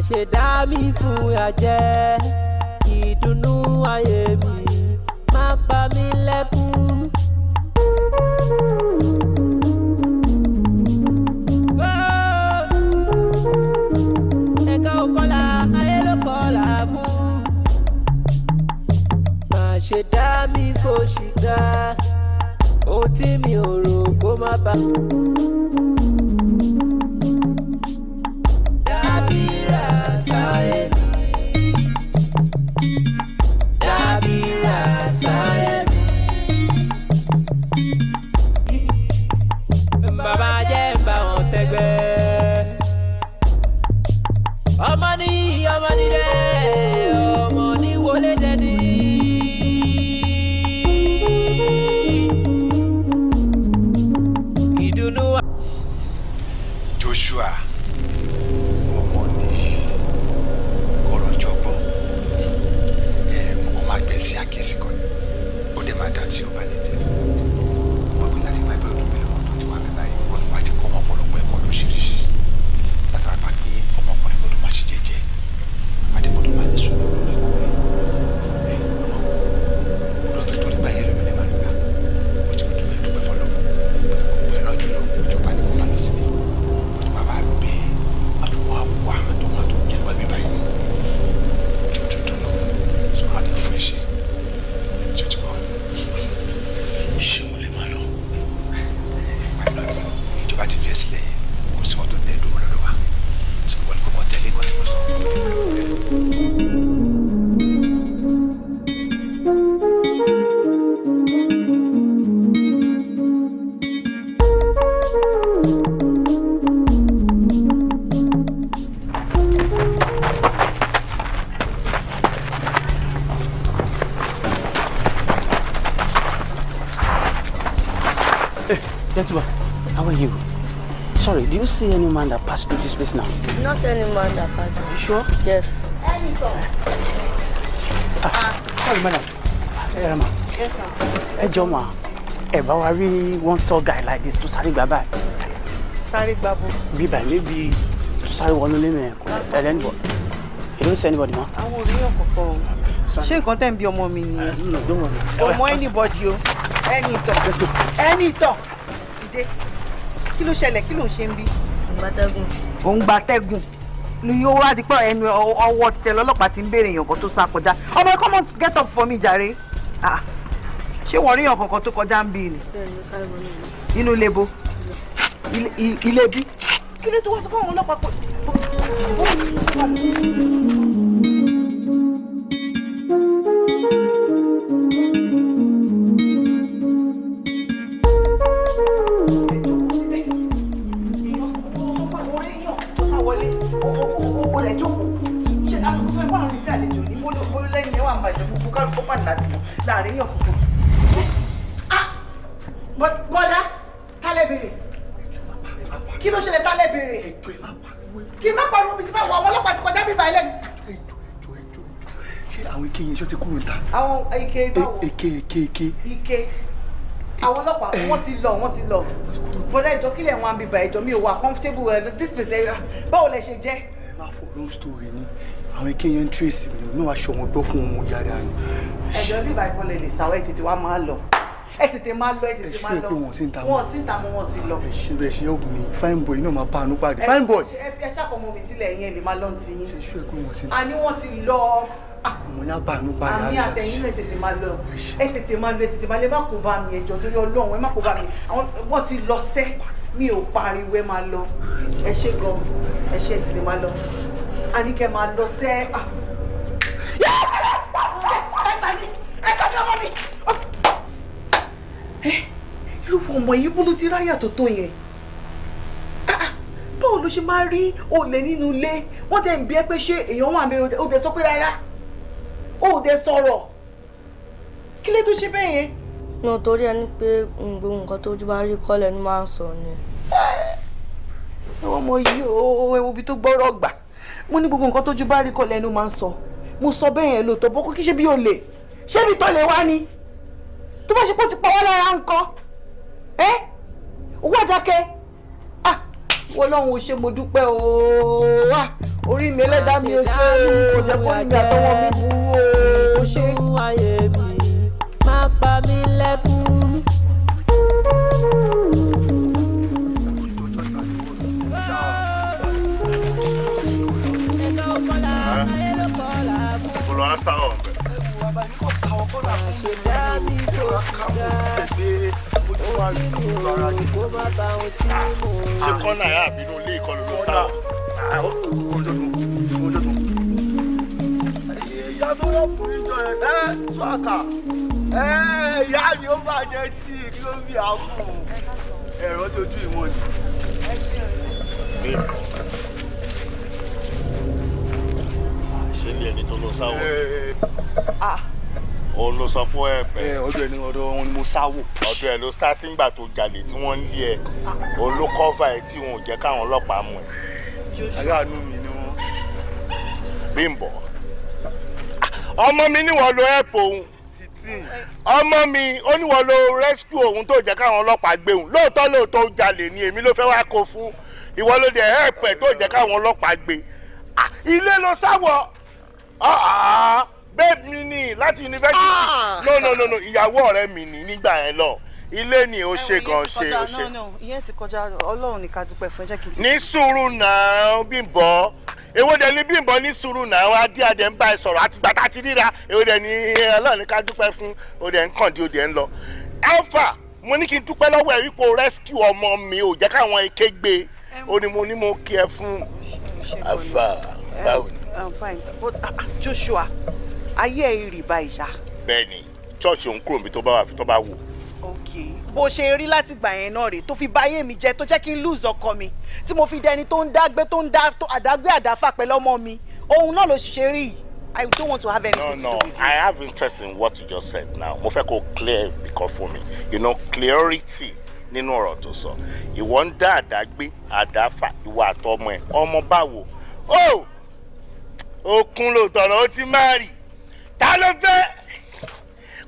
ṣe dá mi fún àjẹ́ ìdùnnú ayé mi má pa mí lẹ́kún. ẹ̀ka òkọlà ayé ló kọlà fún. má ṣe dá mi fòṣìta ohun tí mi ò rò kó má bà. Gentlemen, how are you? Sorry, do you see any man that passed through this place now? Not any man that passed. Are you sure? Yes. Sorry, madam. Hey, Rama. Yes, sir. Hey, Joma. Hey, but I really want tall guy like this to Sari Baba. Sari Babu. Be by maybe to Sari one name. Tell anybody. You don't see anybody, ma? I will real for. She content be your mommy. No, don't worry. Don't want anybody. Any talk. Let's go. Any talk. Kí ló ṣẹlẹ̀ kí ló ṣe ń bí. Gbatẹ́gùn. Òun gbatẹ́gùn. Ni yóò wá di pé ẹnu ọwọ́ tẹ lọ́lọ́pàá ti ń béèrè èèyàn kan tó sá kọjá. Ọmọ come on get up for me jàre. Ṣé wọ́n rí èèyàn kankan tó kọjá ń bí ni? Inú ilé bo. Ilé bí. Kí ló tó wá sọ fún àwọn ọlọ́pàá pé. Bọ́dá, tálẹ̀ bèrè. Kí ló ṣẹlẹ̀ tálẹ̀ bèrè? Kí má pariwo bí ti fẹ́ wọ àwọn ọlọ́pàá ti kọjá bíbá ilé. Ṣé àwọn ike yẹn ṣọ́ ti kúrò níta? Àwọn ike báwo? Ike. Àwọn ọlọ́pàá wọ́n ti lọ. Bọ́dá ìjọ kílẹ̀ wọn bíbá ìjọ mi ò wà comfortable this place báwo lẹ ṣe jẹ́? Ẹ má fọ long story ni. Àwọn ike yẹn ń trace mi ní wàá ṣọwọ́n gbọ́ fún ọmọ yàrá ni. Ẹ̀jọ̀ bíbá ìkọlẹ̀ lè sáwọ́ ẹ̀ tètè wá máa lọ. Ẹ tètè máa lọ. Ẹ ṣe pé wọ́n sì ń ta mọ́. Wọ́n sì ń ta mọ́ wọ́n sì lọ. Ẹ ṣe bẹ́ẹ̀ ṣe help me fine boy náà máa bá àánú pàdé fine boy. Ẹ ṣàkóso mi sílẹ̀ yẹn lè máa lọ ti yín. Ṣe ṣú ẹ pé wọ́n sì ń ta. A ní wọ́n ti lọ. Ọmọ yẹn á bá àánú pàdé. Àmì àtẹ̀yìn ẹ tètè máa lọ. Ẹ tètè máa lọ ẹ má kó bá mi ẹjọ́ torí Ọlọ́run ẹ má kó bá mi. Wọ́n ti lọ sẹ́ mi ò pariwo ẹ máa lọ. Ẹ ṣe gan ẹ ṣe tètè máa lọ. A ní kẹ́ máa lọ sẹ́. Irú ọmọ yìí bó ló ti ráyà tó tó yẹn? Báwo ló ṣe máa rí olè nínú ilé? Wọ́n tẹ̀ ń bí ẹ pé ṣé èèyàn wà mí ó dẹ̀ sọ pé rárá. Ó dẹ̀ sọ̀rọ̀. Kí ló tó ṣe bẹ́ẹ̀ yẹn? No, torí ẹni pé gbogbo nǹkan tójú bá rí kọ́ lẹ́nu máa ń sọ ni. Ọmọ yìí o ewu bí tó gbọ́rọ̀ gbà. Mo ní gbogbo nǹkan tójú bá rí kọ́ lẹ́nu máa ń sọ. Mo sọ bẹ́ẹ̀ yẹn lóòótọ́ bó kó kí ṣe bí olè. Ṣé bí tọ́lẹ̀ wá ni? Tó bá ṣe pé ó ti pa wá lára nǹkan. Owó àdákẹ́. Wọ́n lọ́hùn ò ṣe mo dúpẹ́ o. Orí mi ẹlẹ́dàá mi ò ṣe kò jẹ́ kó mi àtọwọ́ mi burú o. Ṣé ayé mi máa pa mí lẹ́kún? Olú á sá ọ̀ ṣe kọ́nà ẹ̀ àbínú ilé ìkọlù ló sá ọ̀. ìyá tó wọ́n fún ìjọ ẹ̀ tó àkà ìyá mi ó bàjẹ́ tí kí ló bí àákù ẹ̀rọ tí ojú ìwọ̀n ni. ṣé ilé ẹni tó lọ sáwọ òun ló sọ fún ẹ pé ọdún ẹni ọ̀dọ̀ wọn ni mo sáwò. ọdún ẹ ló sá sígbà tó jalè tí wọ́n ń lé ẹ òun ló kọ́fà ẹ tí wọn ò jẹ́ káwọn ọlọ́pàá mú ẹ. aráàánú mi ni wọn. Bimbo ọmọ mi níwọ̀n lo ẹ̀pù òun ọmọ mi ó níwọ̀n lo rescue òun tó jẹ́ káwọn ọlọ́pàá gbé òun lóòótọ́ ó jalè ni èmi ló fẹ́ wá kó fún ìwọ ló dé ẹ̀pù ẹ̀ tó jẹ́ káwọn ọlọ́pàá gbé ilé ló sáwọ bẹ́ẹ̀ mi ní láti yunifásitì no ìyàwó ọ̀rẹ́ mi ní nígbà yẹn lọ ilé ni ó ṣe gan ṣe ó ṣe. ìyẹn ti kọjá Ọlọ́run ní ká dúpẹ́ fún ẹ jẹ́ kí n. ní sùúrù náà Bímbọ́ èwo dẹ̀ ní Bímbọ́ ní sùúrù náà adé ń bá ẹ sọ̀rọ̀ àti gbàtà ti ríra èwo dẹ̀ ní Ọlọ́run ní ká dúpẹ́ fún ó dẹ̀ ń kàn dé ó dẹ̀ ń lọ. Alpha mo ní kí n dúpẹ́ lọ́wọ́ ẹ̀ wípé o rescue ọmọ mi ò jẹ́ káwọn eke gbé ó ní mo kí ẹ fún Alpha báwo ni. I'm fine but Joshua ayé ẹ rí báyìí ṣá. bẹ́ẹ̀ni church òun kúrò níbi tó bá wà fi tó bá wò. ok bó ṣe rí láti gbà yẹn náà rèé tó fi báyé mi jẹ tó jẹ́ kí n lose ọkọ mi tí mo fi dẹni tó ń dágbé tó ń dá àdágbé àdáfà pẹ̀lú ọmọ mi òun náà ló ṣe rí. I don't want to have anything to do with you. I have interest in what you just said now. Mo fẹ́ kó clear because for me, you know, clarity nínú ọ̀rọ̀ tó sọ. Ìwọ ń dá àdágbé àdáfà ìwà àtọmọ ẹ̀ ọmọ báwo. Okun ló tọ̀rọ̀ ó ti máa rì. Ta ló fẹ́?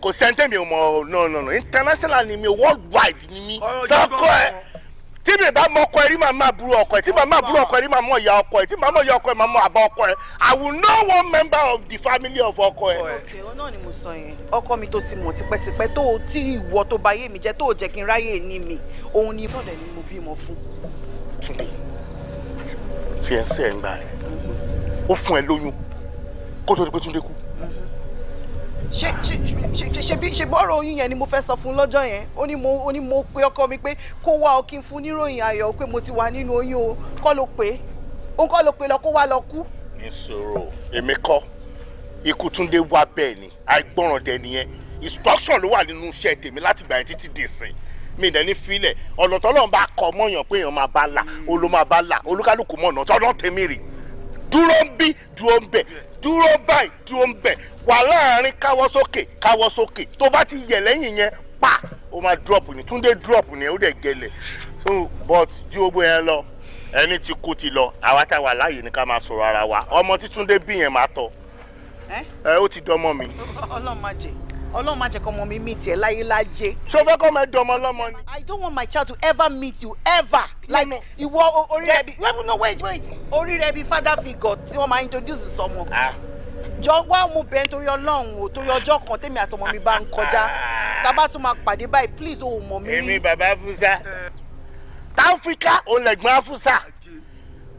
Kò sẹ́ńtẹ̀ mi ò mọ̀ no international ni mi worldwide ni mi. Sọ́kọ́ ẹ̀ tí mi bá mọ ọkọ ẹ rí màá máa burú ọkọ ẹ tí màá máa burú ọkọ ẹ rí màá mọ ìyá ọkọ ẹ tí màá mọ ìyá ọkọ ẹ màá mọ àbá ọkọ ẹ I will know one member of the family of ọkọ ẹ. ok ọ náà ni mo sọ yẹn ọkọ mi tó ti mọ̀ tipẹ́tipẹ́ tó o tí ìwọ tó bá yé mi jẹ́ tó o jẹ́ kí n ráyè ní mi òun ni bọ́dẹ̀ ni mo bímọ fún. Túndé fi ẹsẹ̀ ń gbà ẹ ó fún ẹ lóyún kó tó di pé Túndé kú. ṣe bọ́rọ̀ oyún yẹn ni mo fẹ́ sọ fún lọ́jọ́ yẹn ó ní mo pe ọkọ mi pé kó wá ọ kí n fún níròyìn ayọ̀ pé mo ti wà nínú oyún o kọ́ ló pé òun kọ́ ló pé lọ kó wá lọ kú. ní sọ̀rọ̀ èmi kọ́ ikú Túndé wá bẹ́ẹ̀ ni àìgbọràn dẹ̀ nìyẹn instruction ló wà nínú iṣẹ́ tèmi láti gbà yẹn títí dì sìn mi dẹ̀ ní filẹ̀ ọ̀nà tọ́lọ́run bá kọ mọ́yàn pé èèyàn máa bá là olú máa bá là olúkálùkù mọ̀nà tọ́lọ́ tèmi rì dúró ń bí dúró ń bẹ̀ dúró báyìí dúró ń bẹ̀ wà láàrin káwọ́ sókè tó bá ti yẹ̀ lẹ́yìn yẹn pa ó máa drop ni Túndé drop ni ó dẹ̀ gẹlẹ̀ so but ju gbogbo yẹn lọ ẹni tí kú ti lọ àwa tá a wà láàyè ni ká máa sọ̀rọ̀ ara wa ọmọ tí Túndé bí yẹn máa tọ́ ó ti dọ́mọ mi. Ọlọ́run má jẹ́ kó ọmọ mi meet ẹ láyé. ṣé o fẹ́ kọ́ ọmọ ẹ dọ́mọ lọ́mọ ni. I don't want my child to ever meet you ever. Like ìwọ orí rẹ bí wait orí rẹ bí father figure tí wọ́n máa introduce sọmọ. jọ wá mo bẹ̀ nítorí Ọlọ́run o torí ọjọ́ kan tèmi àtọmọ mi bá ń kọjá tábà tún máa pàdé báyìí please o mọ̀ mi. èmi bàbá Afusa táfíríkà olẹ̀gbọ́n Afusa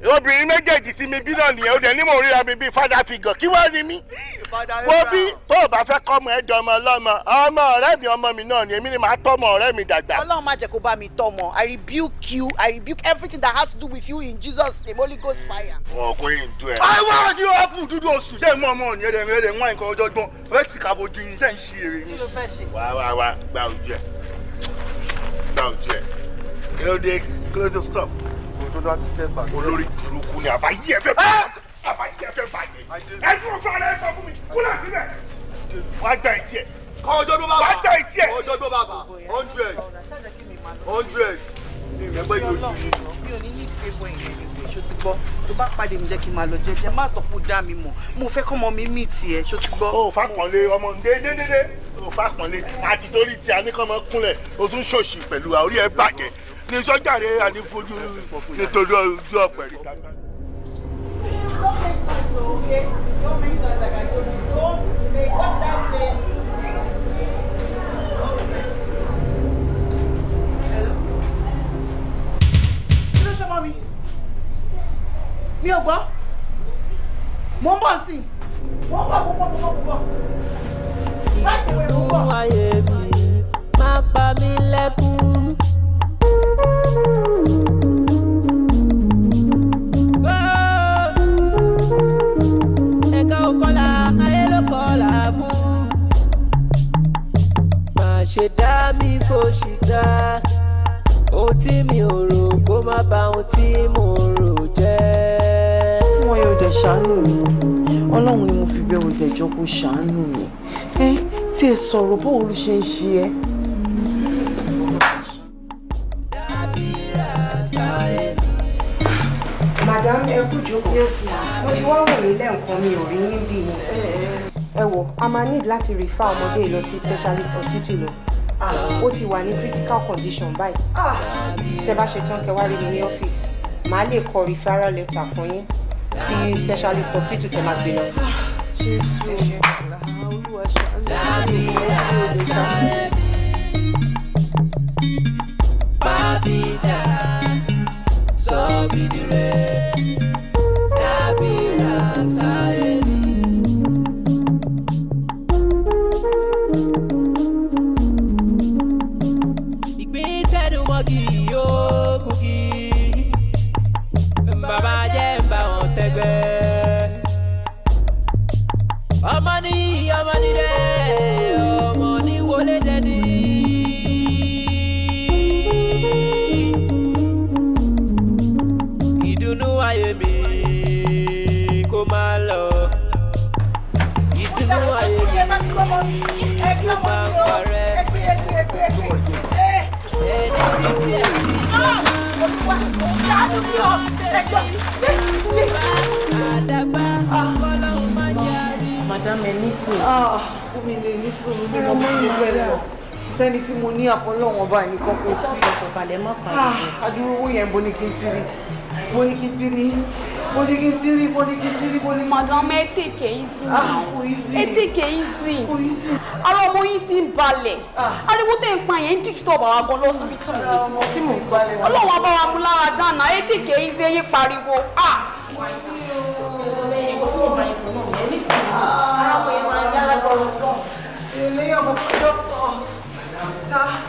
obìnrin méjèèjì sí mi bí náà nìyẹn ó dẹ̀ ní mò ń ríra mi bíi father figure kí wàá ní mí. wo bí tó o bá fẹ́ kọ́ ọmọ ẹ dọ́mọ ọlọ́mọ ọmọ ọ̀rẹ́ mi ọmọ mi náà ni èmi ni màá tọ́mọ ọ̀rẹ́ mi dàgbà. Ọlọ́run má jẹ́ kó bá mi tọ́mọ I rebuke you I rebuke everything that has to do with you in Jesus name Holy Ghost fire. wọn kò yín dún ẹ. àwọn àjọ apple dúdú oṣù ṣé ìmọ̀ ọmọ òní ẹ̀rẹ̀ wọn nǹkan ọjọ́ gbọ́n rẹ̀ ti kàbọ̀ ju yín ṣe ń ṣe èrè yín. kí ló fẹ́ ṣe. wá gba ojú ẹ kí ló dé stop. olórí burúkú ni àbáyé ẹ fẹ́ bàjẹ́ ẹ fún ọ̀tọ̀ rẹ sọ fún mi kúlẹ̀ síbẹ̀ wàá gba ìtì ẹ̀ kọ́ ọjọ́ ló bá wàá gba ìtì ẹ̀ ọjọ́ gbọ́ bàbá 100 ní ìrẹ́pẹ́ yóò tún yìí. mi ò ní ní ìfẹ́bọ̀ ìyẹn ní ìwé ṣó ti gbọ́ tó bá pàdé mi jẹ́ kí n máa lọ jẹ́jẹ́ má sọ pé ó dá mi mọ̀ mo fẹ́ kọ́ ọmọ mi mí tiẹ̀ ṣó ti gbọ́. o fàpọ̀nlé ọmọ dédédédé o fàpọ̀nlé àti torí tí a ní kọ́ mọ́ kúnlẹ̀ o tún ṣòṣì pẹ̀lú àórí ẹ̀ bàjẹ́ ní sọ́jà rẹ̀ ànífojú nítorí ojú ọ̀pẹ̀ rí dágbà. mi ò gbọ́ mo ń bọ̀ sí mo ń bọ̀. ìdùnnú ayé mi máa pa mí lẹ́kún. ẹ̀ka òkọ́lá ayé ló kọ́lá fún. má ṣe dá mi fòṣìta ohun tí mi ò rò kó má bà ohun tí mo rò jẹ́. wọn yóò dẹ̀ ṣàánú mi ọlọ́run ni mo fi bẹ̀rù ìdẹ̀jọ́ kó ṣàánú mi tí ẹ sọ̀rọ̀ bó olú ṣe ń ṣe ẹ́. madam ẹ kú jókòó mo ti wá wò nílẹ̀ nǹkan mi ò rí níbí ẹ wò a máa need láti refer ọmọdé lọ sí specialist hospital lọ ó ti wà ní critical condition báyìí tẹ́ bá ṣe tán kẹ́ wá rí mi ní ọ́fíìsì màá lè kọ referral letter fún yín sí specialist hospital tẹ́ máa gbé lọ. Babida, sobidire, dabira saeni. Ìgbín tẹnu mọ́gì yóò kúkì, bàbá jẹ́ ń bá wọn tẹ́gbẹ́. Ọmọ ní dẹ́, ọmọ ní wọlé dẹ́ni. Ìdùnnú ayé mi kó máa lọ. Ìdùnnú ayé mi kó máa parẹ́. Ẹni títí ẹ̀ àdàbà ọlọ́run máa jáde. madam ẹ ní sùn. omi lè ní sùn mi lọ mọ ìlú ẹ lọ sẹ́ni tí mo ní àfọlọ́wọ́n ọba ẹnìkan kò sí. ọ̀balẹ̀ má pàdé. adúrú owó yẹn bó ní kí n ti rí bó ní kí n ti rí bó ní kí n ti rí bó ní kí n ti rí bó ní. madam ẹ tèké easy now kò easy. ẹ tèké easy kò easy. ara ọmọ yín ti ń balẹ̀ ariwo tẹ̀ ń pa yẹn ń disturb àwa gan lọ́sibítù ni ọmọ tí mò ń balẹ̀. ọlọ́run á bá wa mú lára dáná ẹ tèké easy ẹ yé pariwo.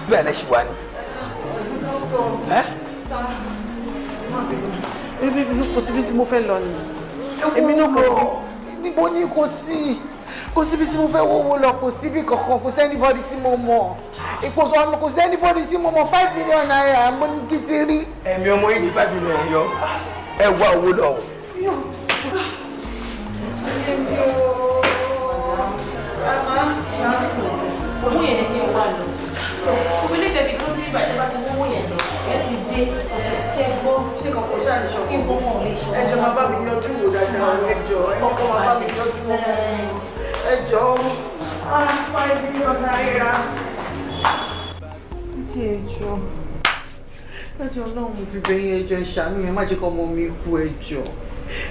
bẹ́ẹ̀ lẹ ṣì wá ní. Ebi kò síbi tí mo fẹ́ lọ ni. Èmi náà kò níbo ni kò sí. Kò síbi tí mo fẹ́ wọ́wọ́ lọ, kò síbi kankan, kò sí anybody tí mo mọ̀. Kò sí anybody tí mo mọ̀ 5 million naira mo ní kí ti rí. ẹ̀mí ọmọ yìí di 5 million yọ ẹ wá owó lọ. owó yẹn ni kí n wá lọ òbí lè tẹ̀lé kó sí ìgbà tí bá ti wọ́wọ́ yẹn lọ ẹ ti dé ṣé gbọ́ Ṣé kankan ṣáà ní ṣọ̀kan? kí n gbọ́ wọn ò lè ṣọ́. Ẹjọ́ máa bá mi yọjú wò dáadáa. Ẹjọ́ ẹ̀kọ́ máa bá mi yọjú wò. Ẹjọ́ 5 million naira. Ti ẹjọ́. Ẹjọ́ Ọlọ́run mo fi bẹ̀yìn ẹjọ́ ìṣàánú yẹn má jẹ́ kọ́ ọmọ mi kú ẹjọ́.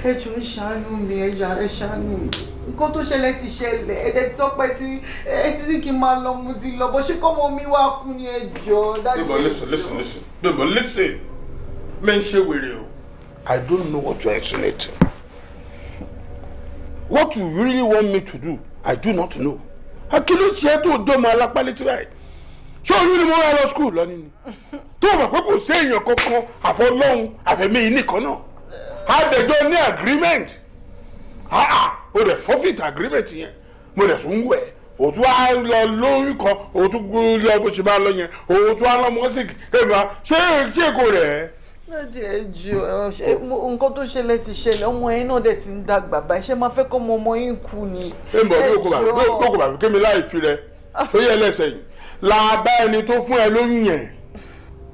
Ẹjọ́ ìṣàánú mi ẹ̀ṣàánú mi. Nǹkan tó ṣẹlẹ̀ ti ṣẹlẹ̀ ẹ̀dẹ̀ tí ọpẹ́ tí ẹ ti ní kí n máa lọ mo ti lọ bó ṣe kọ́ ọmọ mi wá kú ní ẹjọ́. Bimbo, listen. Bimbo, listen. Men ṣe wèrè o. I don't know what you're insinuating. What you really want me to do, I do not know. Akíló tiẹ̀ tó dọ́mọ alápálẹ̀ tí báyìí. Ṣé oyún ni mo wá lọ school lọ nínú? Tó o mọ̀ pé kò sí èèyàn kankan àfọlọ́hún àfẹ̀mí yìí nìkan náà. Àdẹ̀jọ́ ní agreement. O dẹ̀ forfeit agreement yẹn. Mo dẹ̀ tún wẹ̀. O tún á lọ lóyún kan, o tún lọ bó ṣe bá lọ yẹn, o tún á lọ mọ́síkì. Ṣé kò rẹ̀ ẹ́? Láti ẹjọ́ nǹkan tó ṣẹlẹ̀ ti ṣẹlẹ̀ ọmọ yẹn náà dẹ̀ ti ń dàgbà báyìí ṣé máa fẹ́ kọ́ ọmọ yín kú ni. Bimbo, lóko bàbá kémi láì fi rẹ tó yẹ lẹ́sẹ̀ yìí làbá ẹni tó fún ẹ lóyún yẹn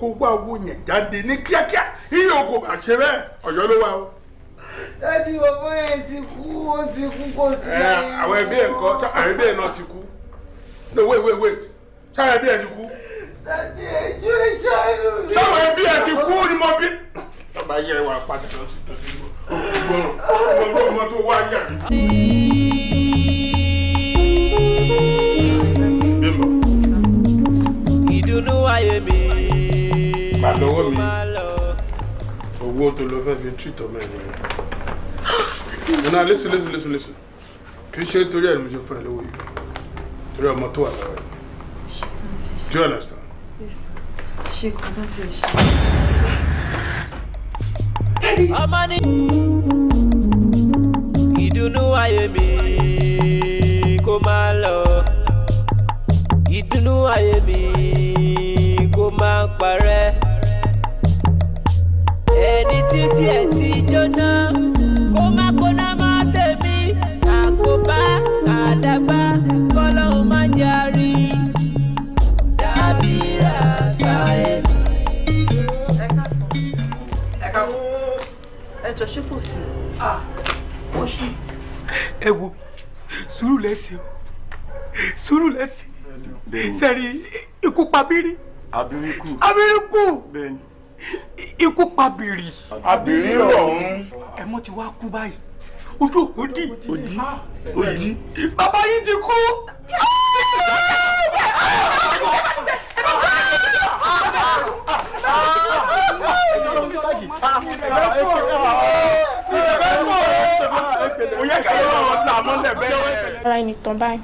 kó wá owó yẹn jáde ní kíákíá iye kò bá ṣe bẹ́ẹ̀ Ọ̀yọ́ ló wà o. Daddy, bàbá yẹn ti kú, ó ti kú kò sí láyé. Àwọn ẹbí ẹ̀ kọ́ àwọn ẹbí ẹ̀ náà ti kú. No wait ṣáwọn ẹbí ẹ̀ ti kú. Daddy, ẹjọ́ ìṣàánú mi. Ṣáwọn ẹbí ẹ̀ ti kú ni mo bí. Tọ́ba yẹ wà padà lọ sí tòsí gbọ́ràn ọmọ tó wá yà mí. Bimbo. Ìdùnnú ayé mi. Pàlọ́wọ́ mi owó tó lọ fẹ́ fi tìtọ́ mẹ́rin ni. Now listen. Kì í ṣe nítorí ẹ̀ ni mo ṣe fún ẹ lówó yìí. Torí ọmọ tó wà lọ́wọ́ ẹ̀. Do you understand? Yes. Ṣé kò tó ti ṣe? Ọmọ ní ìdùnnú ayé mi kó máa lọ. Ìdùnnú ayé mi kó máa parẹ́. Ẹni títí ẹ̀ ti jóná kó má kóná má tèmi. Àkóbá àdàgbà kọ́lọ́hún má járí. Dábìrà sáyé mi. Ẹjọ́ ṣé kò sí? Ó ṣe ẹ wo sùúrù lẹ́sìn o sùúrù lẹ́sìn sẹ́rí ikú pabiri abiriku ikú pabiri abiri rọ̀hún ẹ̀mọ́ ti wá kú báyìí ojú òdì bàbá yìí ti kú. Ara ẹni tán báyìí.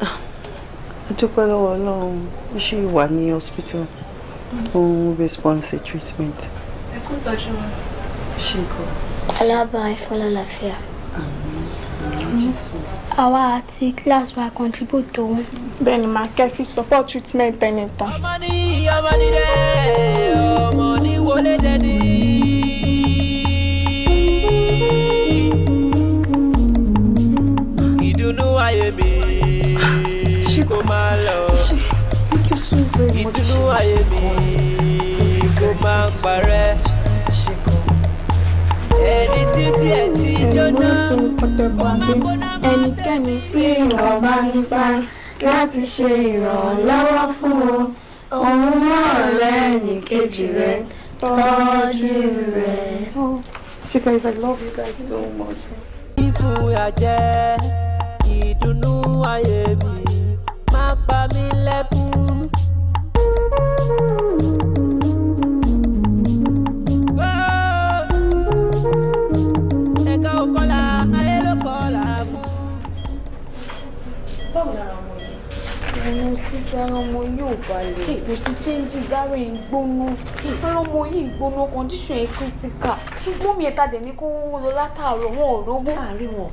A dúpẹ́ lọ́wọ́ Ọlọ́run ó ṣì wà ní hospital fún response treatment. Ẹ kú tọ́jú wọn. Ṣé nǹkan? Alábà ìfọlọ́láfíà. Àwa àti class wa contribute tó wọn. Bẹ́ẹ̀ ni màá kẹ́ fi support treatment ẹni tán. Ọmọ ní dẹ́ ọmọ ní wọlé dẹ́ni. Ìdùnnú ayé mi kó máa lọ. Ìdùnnú ayé mi kó máa parẹ́. Ẹni títí ẹ̀ ti jóná kó má kóná má ẹnikẹ́ni tí ìrọ̀ bá nípa láti ṣe ìrànlọ́wọ́ fún òun náà lẹ́yìn kejì rẹ̀ tọ́jú rẹ̀. You guys, I love you guys so much. Ìfún àjẹ́ ìdùnnú ayé mi má pa mí lẹ́kún. Ẹ̀ka òkọlà ayé ló kọlà fún. Báwo lára ọmọ yìí? Ẹnu títí ara ọmọ yóò balẹ̀. Kò sí changes ara ẹ̀ ń gbóná. Ara ọmọ yìí ń gbóná, condition ẹ̀ critical. Mọ́mí ẹ̀ta dẹ̀ ní kó lọ látàárọ̀ wọn ò rówó. Àárín wọn.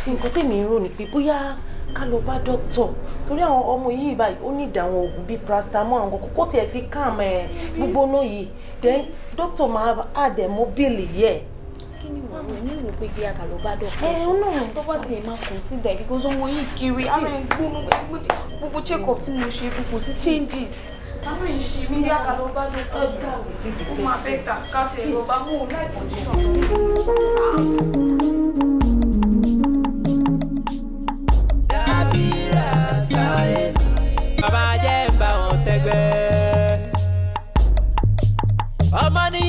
Ṣé nǹkan tèmi ń rò ní pé bóyá ká lọ bá dókítà torí àwọn ọmọ yìí báyìí ó ní ìdáwọn oògùn bíi paracetamol àwọn kókó tiẹ̀ fi calm gbígbóná yìí then dókítà máa àdẹ̀mọ́ bíìlì yẹ. Kí ni wọ́n rò ní ìrò pé gbé àkàlọ́ bá dókítà? Ó náà tó bá tiẹ̀ máa consider because ọmọ yìí kiri ara ẹ̀ gbóná gbogbo check up tí mo ṣe fún kò sí changes. Àwọn ìṣe mi bí àkàlọ́ bá dókítà ó máa bẹ́tà ká tiẹ̀ lọ bá mú un láì condition. Bàbá jẹ́ ń bá wọn tẹ́gbẹ́. Ọmọ ní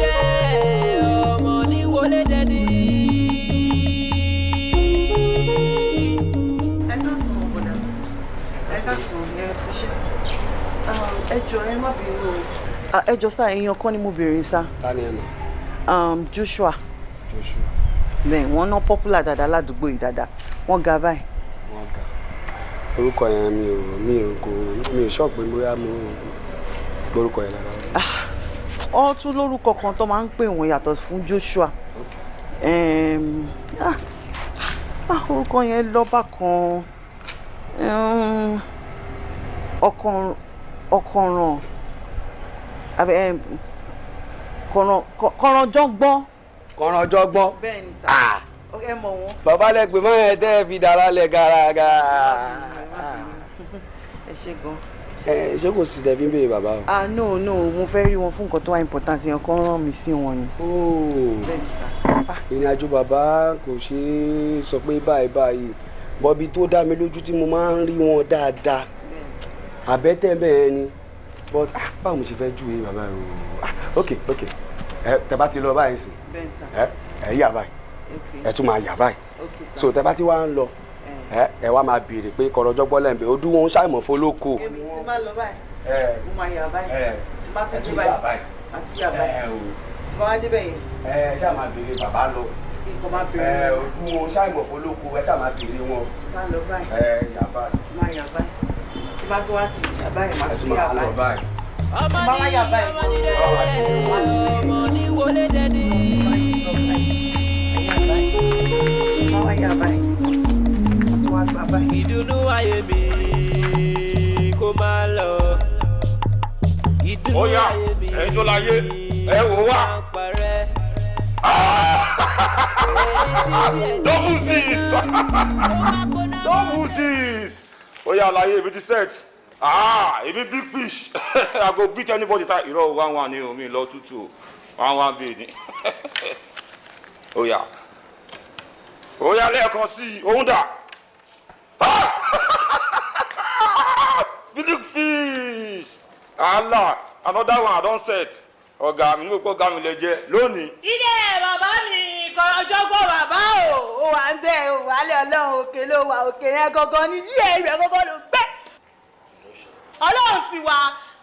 dẹ́ ọmọ ní wọlé dẹ́ni. Ẹ káàsán ọ̀bọ̀dà, ẹ káàsán ẹ ṣe. Ẹ jọ̀ọ́ ẹ má bínú o. Ẹ jọ̀ọ́ sá èèyàn kan ni mo béèrè sá. Ta ni ẹ nà? Joshua. Bẹ́ẹ̀ wọ́n ná popular dáadáa ládùúgbò yìí dáadáa. Wọ́n ga báyìí. Wọ́n ga. Orúkọ yẹn mi ò sọ pé bóyá mo gbórúkọ yẹn dáadáa. Ó tún lórúkọ kan tó máa ń pè wọ́n yàtọ̀ fún Joshua. Orúkọ yẹn lọ́ba kan ọkànràn Kanranjangbon. Kanranjangbon. Bẹ́ẹ̀ ni sá. Ẹ mọ̀ wọ́n. Bàbá lẹ́gbẹ̀ẹ́ mọ́ ẹ tẹ́ fi dára lẹ̀ gàràgà. ṣé gan. ṣé kò sí tẹ́ fi ń béèrè bàbá o. No mo fẹ́ rí wọn fún nǹkan tó wà important yẹn kó rán mi sí wọn ni. ìrìn àjò bàbá kò ṣeé sọ pé báyìí bọ́bí tó dá mi lójú tí mo máa ń rí wọn dáadáa àbẹ́tẹ̀ bẹ́ẹ̀ ni but báwo mo ṣe fẹ́ júwe bàbá rẹ o. ok tẹ́ bá ti lọ báyìí sí ẹ yà báyìí ẹ tún máa yà báyìí so tẹ́ bá ti wá ń lọ ẹ wá máa béèrè pé kọ̀rọ̀jọ́gbọ́ lẹ́ǹbẹ̀ ojú wọn ṣàìmọ̀ fọlọ́kọ. èmi tí bá lọ báyìí mo máa yà báyìí tí bá tún dé báyìí a tún yà báyìí tí bá wá débẹ̀ yẹn. ẹ ṣáà máa béèrè bàbá lọ. nǹkan máa béèrè. ojú wọn ṣàìmọ̀ fọlọ́kọ ẹ ṣáà máa béèrè wọn. tí bá lọ báyìí yà báyìí. máa yà báyìí tí bá tún wá ti yà báyìí máa tún yà báyìí. ọmọ ní wọlé dẹni. máa wá yà báyìí. ìdùnnú ayé mi kó máa lọ. ìdùnnú ayé mi ẹjọ́ láyé ẹ wò wá. double six oya láyé ibi ti set ibi big fish I go beat anybody ta irọ́ 1-1 ni omi lọ tútù 1-1 bẹ́ẹ̀ ni oya lẹ́ẹ̀kan sí òun dà. Big fish! Allah, another one I don set. Ọ̀gá mi ní gbogbo ọ̀gá mi lè jẹ lónìí. Ilé bàbá mi Kanranjangbon bàbá o wà ń bẹ̀ o wálé ọlọ́run òkè ló wà òkè yẹn gangan ní ilé rẹ̀ gangan ló gbé. Ọlọ́run ti wà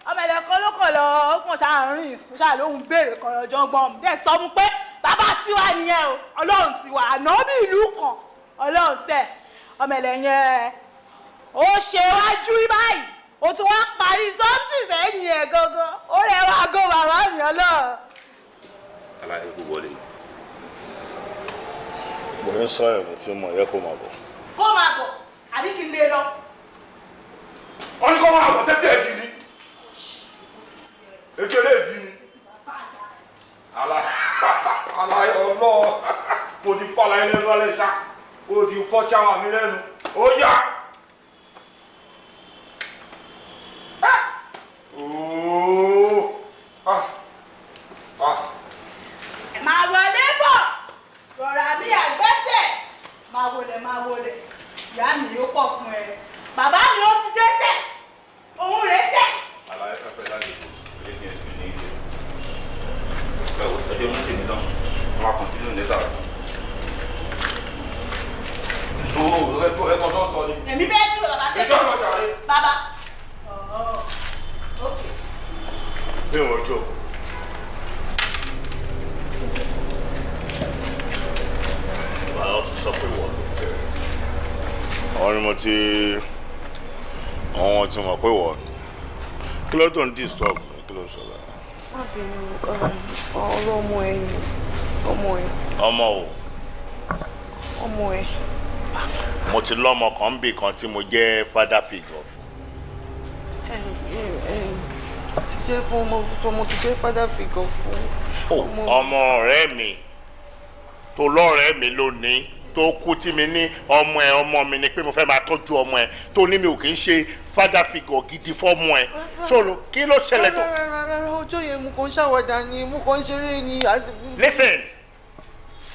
ọmọ ẹ̀dẹ̀kan ló kàn lọ ọkàn ṣàárín ṣáà lóhun béèrè Kanranjangbon dẹ̀ sọ fún pé bàbá tiwa nìyẹn o Ọlọ́run ti wà àná bí ìlú kan Ọlọ́run sẹ̀ ọmọ ẹlẹ́yìn ó ṣe wájú báyìí ó tún wá parí something sẹ́yìn ẹ̀ gangan ó rẹwà gan bàbá mi Ọlọ́run. aláìní kò wọlé mo ń sọ ẹ̀rù tí mo yẹ kó máa bọ̀. kó máa bọ̀ àbí kí n lè lọ. wọ́n ní kó máa bọ̀ sẹ́tì ẹ̀dì ni ètò ilé ẹ̀dì ni aláyọ̀ ọlọ́ọ̀ mo ti fọ́ aláyọ̀ lẹ́nu alẹ́ ṣá o ti fọ́ ṣáwà mi lẹ́nu ó yá. máa wọlé bọ̀ rọra bí àgbẹ̀sẹ̀ máa wọlé ìyá mi yóò pọ̀ fún ẹ bàbá mi ó ti dẹ́sẹ̀ òun rẹ̀ sẹ̀. aláyọ̀ pẹ́pẹ́ lálejò ilé ní ẹ̀sìn ní ilé bẹ́ẹ̀ o ṣẹjọ́ mú tèmi náà wọ́n á kọ́ntínú nígbà so ẹ̀kọ́ tó ń sọ ni. èmi fẹ́ dúró bàbá ṣe ìjọ ọ̀gá rẹ̀. bàbá. mi ò wọ́n jọ. bàbá ti sọ pé wọ́n ló bẹ̀rẹ̀. àwọn ni mo ti àwọn tí mọ̀ pé wọ́n kí ló tó ń disturb mi kí ló sọ báyìí. má bínú ọ̀rọ̀ ọmọ ẹ ni ọmọ ẹ. ọmọ o. ọmọ ẹ. mo ti lọ́mọ kan bì kan tí mo jẹ́ father figure fún. ti jẹ́ ọmọ ti jẹ́ father figure fún. ọmọ ọ̀rẹ́ mi tó lọ́rẹ̀ẹ́ mi lónìí tó kú tí mi ní ọmọ mi ni pé mo fẹ́ máa tọ́jú ọmọ ẹ tó ní mi ò kì í ṣe father figure gidi fọ́mọ ẹ sọ̀rọ̀ kí ló ṣẹlẹ̀ tó. rárá ọjọ́ yẹn mo kàn ń ṣàwàdà ni mo kàn ń ṣeré ni. Listen,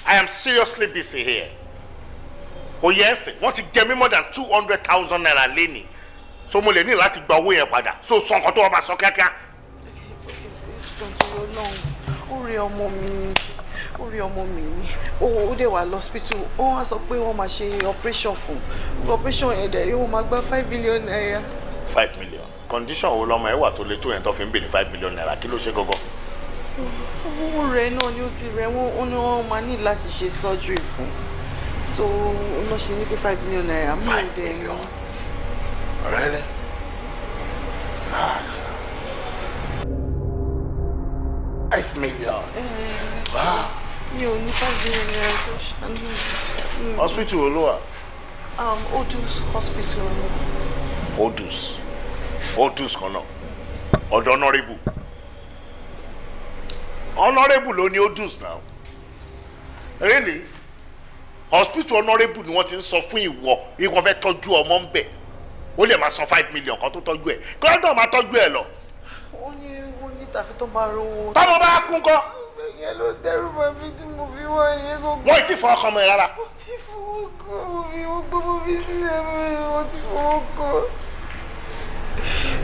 I am seriously busy here. Oyè ẹ̀sìn wọ́n ti jẹ mí more than 200,000 naira lẹ́nìí so mo lè ní láti gba owó yẹn padà so sọ nǹkan tó wọ́n bá sọ kíákíá. ó rí ọmọ mi ni ó dẹ̀ wà lọ́sípítù wọ́n á sọ pé wọ́n máa ṣe operation fún operation yẹn dẹ̀ rí wọ́n máa gba 5 million naira. 5 million condition wo lọmọ ẹ wà tó lè tó yẹn tó fi ń béèrè 5 million naira kí ló ṣe gọ́gọ́. owó rẹ̀ náà ni ó ti rẹ̀ wọ́n ní wọ́n máa ní láti ṣe surgery fún so wọ́n ṣe ní pé 5 million naira. 5 million really? $5 million. Wow. Mi ò ní 5 million naira tó ṣàánú. Hospital wo ló wà? Odus hospital ni. Odus kan náà. Ọ̀dọ̀ honourable ló ní Odus now. Really? Hospital honourable ni wọ́n ti ń sọ fún ìwọ bí wọ́n fẹ́ tọ́jú ọmọ ń bẹ̀. ó lè máa san 5 million kan tó tọ́jú ẹ̀ kí wọ́n tó máa tọ́jú ẹ̀ lọ. ó ní tàfi tó máa rówó. tọ́mọ bá kún kọ́. ìyẹn ló dẹ́rù bá mi tí mo fi wá ìyẹn gbogbo. wọ́n ti fọwọ́ kan mọ́ ẹ rárá. wọ́n ti fọwọ́ kan mi wọ́n gbé mo fi sílẹ̀ mi wọ́n ti fọwọ́ kan.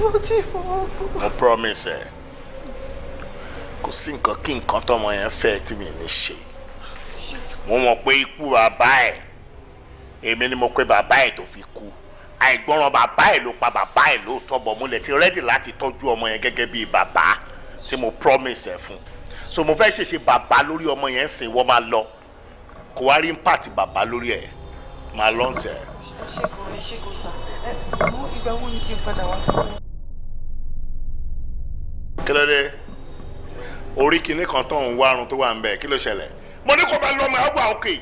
wọ́n ti fọwọ́ kan. mo promise ẹ kò sí nǹkan kí nǹkan tọ́mọ yẹn fẹ́ tí mi ní ṣe mo mọ̀ pé ikú bàbá ẹ̀ èmi ni mo pé bàbá ẹ̀ tó fi kú àìgbọràn bàbá ẹ̀ ló pa bàbá ẹ̀ lóòótọ́ bọ̀ mo lè ti rẹ́dì láti tọ́jú ọmọ yẹn gẹ́gẹ́ bíi bàbá tí mo promise ẹ̀ fún so mo fẹ́ ṣèṣe bàbá lórí ọmọ yẹn sìn wọ́n máa lọ kò wá rí impact bàbá lórí ẹ̀ máa lọ́n tẹ̀. ẹ ṣe kò sá àmọ́ ìgbà wo ni kí n padà wá fún un. kí ló dé orí kinní kan tó ń wárun tó wà ń bẹ̀ kí ló ṣẹlẹ̀ mo ní kó bá lọ́mọ ẹ̀ wà òkè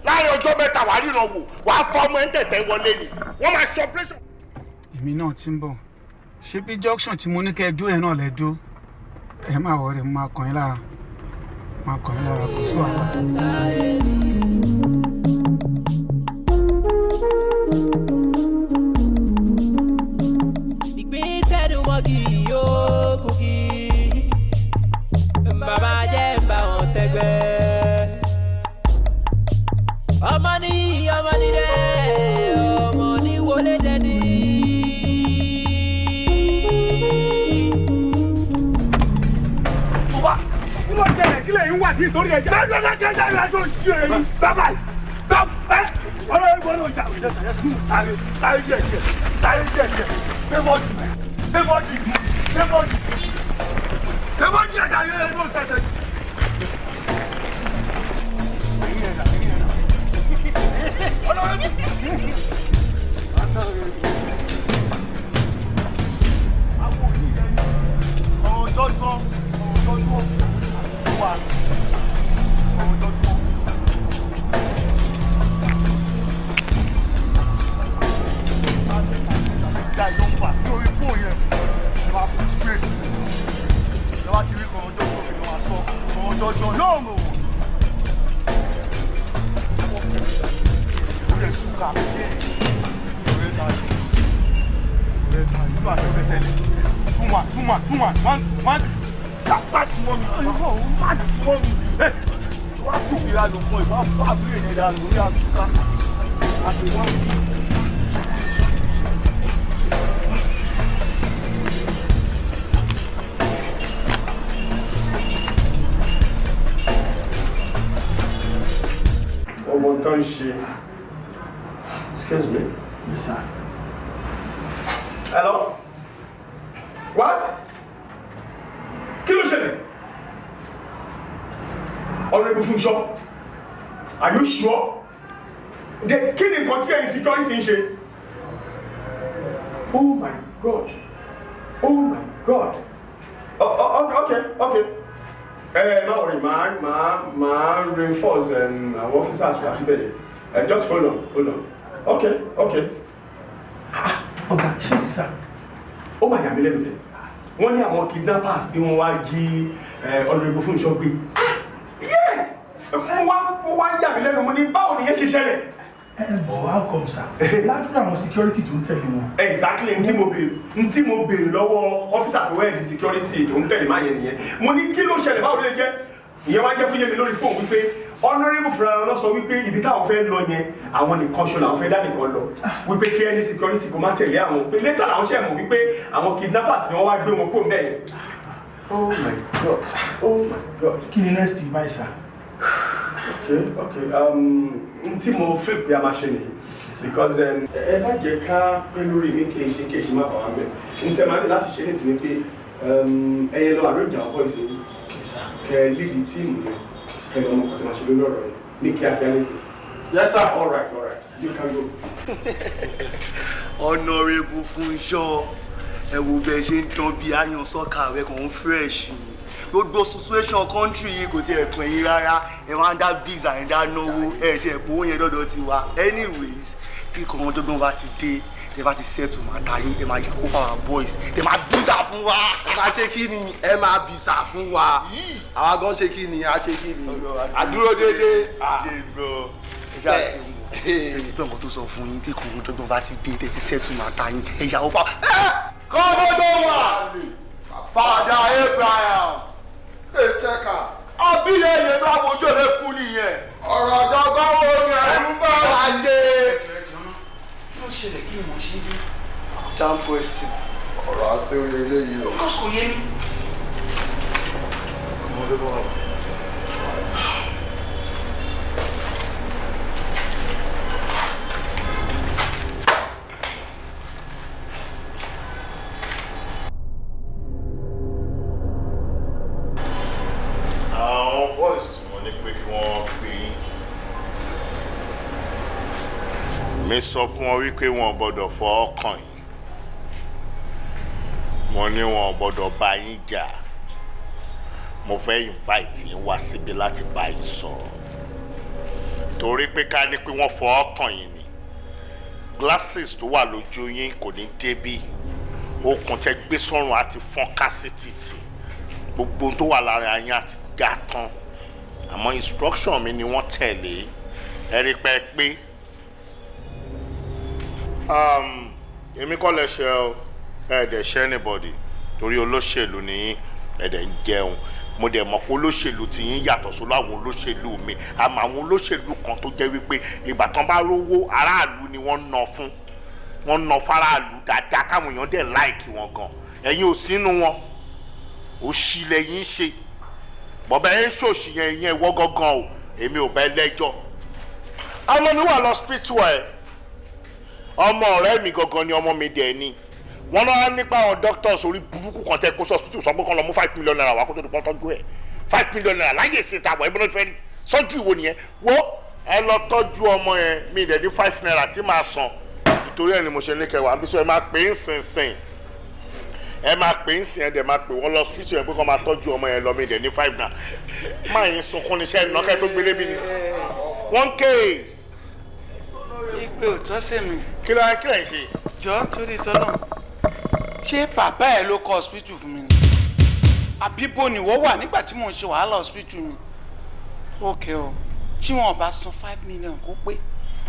láàrin ọjọ́ mẹ́ta wàá ríran wò wàá fọ́ ọmọ ẹ̀ ń tẹ̀tẹ̀ wọlé ni wọ́n máa ṣe operation. èmi náà ti ń bọ̀ ṣé bí junction tí mo ní kẹ́ ẹ dó ẹ̀ náà lẹ́ dó ẹ máa wọ̀ rẹ̀ máa kàn yín lára kò sí wàhálà. ìgbín tẹnu mọ́gì yóò kúkì bàbá jẹ́ ń bá wọn tẹ́gbẹ́ ọmọ ní dẹ́ ọmọ ní wọlé dẹ́ni. kí ló ṣẹlẹ̀ kí lẹ́yìn wà ní ìtòrí ẹ̀jẹ̀. jẹ́jẹ́jẹ́jẹ́ ìlà tó ṣe èyí bàbá ẹ̀ ọ̀rọ̀ ìwọ̀n ló jà wíjẹ́ sáré jẹ́jẹ́ fẹ́mọ́jì ẹ̀dá yẹn ló tẹ̀sẹ̀. Excuse me. Yes, sir. Hello? What? Kí ló ṣẹlẹ̀? Honourable Funsho, are you sure? Kí ni nǹkan tí ẹ̀yin security ń ṣe? Oh my God. Oh my God. Okay. Má worry, máa reinforce our officers wá síbẹ̀ yẹn. Just hold on. Okay. Ọ̀gá, ṣé sísá? Ó máa yà mí lẹ́nu dẹ̀. Wọ́n ní àwọn kidnappers bí wọ́n wá jí Honourable Funsho gbé. Yes! Wọ́n wá yà mí lẹ́nu mo ní báwo nìyẹn ṣe ṣẹlẹ̀? But how come, sir? Ládùúrà àwọn security tó ń tẹ̀lé wọn. Exactly, ntí mo béèrè lọ́wọ́ ọ́fíìsà tó wẹ̀ di security tó ń tẹ̀lé máa yẹn nìyẹn. Mo ní kí ló ṣẹlẹ̀ báwo ló lè jẹ́? Ìyẹn wá jẹ́ fún yẹmi lórí fóònù wípé Honourable fúnra lọ sọ wípé ibi táwọn fẹ́ lọ yẹn àwọn nìkan ṣọlá àwọn fẹ́ dá nìkan lọ wípé kí ẹni security kò má tẹ̀lé àwọn pé later làwọn ṣe mọ̀ wípé àwọn kidnappers ni wọ́n wá gbé wọn kó mbẹ́ yẹn. Oh my God. Kí ni next device, sir? Okay. Ntí mo fẹ́ pé a máa ṣe nìyí because ẹ má jẹ́ ká pẹ́ lórí mi kí n ṣe má bàa wá bẹ̀. Ntí ẹ máa ní láti ṣe ní ìsinmi pé ẹyẹ lọ arrange àwọn boys yìí kẹ lead the team yẹn. Yes, sir. All right. You can go. Honourable Funsho, ẹ wo bẹ ṣe ń tán bí àyàn sọ́kà rẹ kàn ń fresh. Gbogbo situation country yìí kò tiẹ̀ pín in rárá. Ẹ máa ń dá visa ẹ̀ ń dá náwó. Ẹ ti ẹ̀ pọ̀ yẹn dọ́dọ̀ ti wá. Anyways, tí kò wọ́n dọ́gbọ́n bá ti dé, tẹ bá ti settle màtá yín, ẹ máa jà kó fáwọn boys. Tẹ máa visa fún wa. Ẹ máa ṣe kí ni? Ẹ máa visa fún wa. Àwa gan ṣe kí ni? A ṣe kí ni? Àdúró déédéé. ẹ ti gbọ́ nǹkan tó sọ fún yín tí kò ń dọ́gbọ́n bá ti dé tẹ́tí sẹ́tù máa ta yín ẹ̀yàwó fa. kọ́mọdé wà fàdà Abraham ètẹ́ka abíyẹ̀yẹ náà mojú rẹ̀ kú nìyẹn ọ̀rọ̀ ọ̀jọ̀gbọ́n wo ni ẹ̀rú bá wà lé. yóò ṣẹlẹ̀ kí ni mo ṣe bí. damn question. ọ̀rọ̀ àṣírí eléyìí o. kó sọ yé mi. ọmọdé bọ̀ wá. àwọn boys mo ní pé kí wọ́n gbé yín mi sọ fún wọn wípé wọn gbọ́dọ̀ fọ ọkàn yín mo ní wọn gbọ́dọ̀ bá yín jà mo fẹ́ invite yín wá síbi láti bá yín sọ̀rọ̀ torí pé ká ní pé wọ́n fọ ọkàn yín ni glasses tó wà lójú yín kò ní débí okùn tẹ́ gbé sọ́rùn àti fọ́n ká sí títì gbogbo tó wà lára yín àti já tán àmọ́ instruction mi ni wọ́n tẹ̀lé ẹ̀rí pẹ́ pé èmi kọ́ lẹ ṣe ọ ẹ̀ẹ́dẹ̀ ṣe anybody torí olóṣèlú ni ẹ̀ẹ́dẹ̀ ń jẹun mo dẹ̀ mọ̀ pé olóṣèlú ti yín yàtọ̀ sólú àwọn olóṣèlú mi àmọ́ àwọn olóṣèlú kan tó jẹ́ wípé ìgbà tán bá rówó aráàlú ni wọ́n ná fún wọ́n ná fáráàlú dáadáa káwọn èèyàn dẹ̀ láìkì wọn gan ẹ̀yin ò sínú wọn òṣì lẹ́yìn ṣe bọ́bá ẹ̀ ń ṣòṣì yẹn ìyẹn ìwọ gangan o èmi ò bá ẹ lẹ́jọ́ ọmọ mi wà lọ́sípítù ẹ̀ ọmọ ọ̀rẹ́ mi gangan ni ọmọ mi dẹ̀ ni wọ́n náà nípa àwọn doctors orí burúkú kan tẹ́ kó sọ́sítù sọ pé kàn lọ mú 5 million naira wá kó tó di pọ́n tọ́jú ẹ̀ 5 million naira láyè sí ta wọ̀ ẹgbẹ́ náà fẹ́ sọ́jú ìwò nìyẹn wo ẹ lọ tọ́jú ọmọ yẹn mi dẹ̀ ní 5 naira tí máa san ìtorí ẹ̀ ni mo ṣe ní kẹwàá bí sọ ẹ máa pè é sìnsìn ẹ máa pè é sìn ẹ dẹ̀ máa pè wọ́n lọ hospital yẹn pé kàn máa tọ́jú ọmọ yẹn lọ mi dẹ̀ ní 5 naira máa yín sunkún níṣẹ́ ìnákẹ́ tó gbélé bí ni 1K. ìpè òtọ́ sí mi. kí ló ń ṣe. jọ torí tọ́lọ̀ ṣé bàbá ẹ ló kọ́ hospital fún mi ni àbíbò ni wọ́n wà nígbà tí mò ń ṣe wàhálà hospital mi ókè o tí wọn bá san 5 million kó pé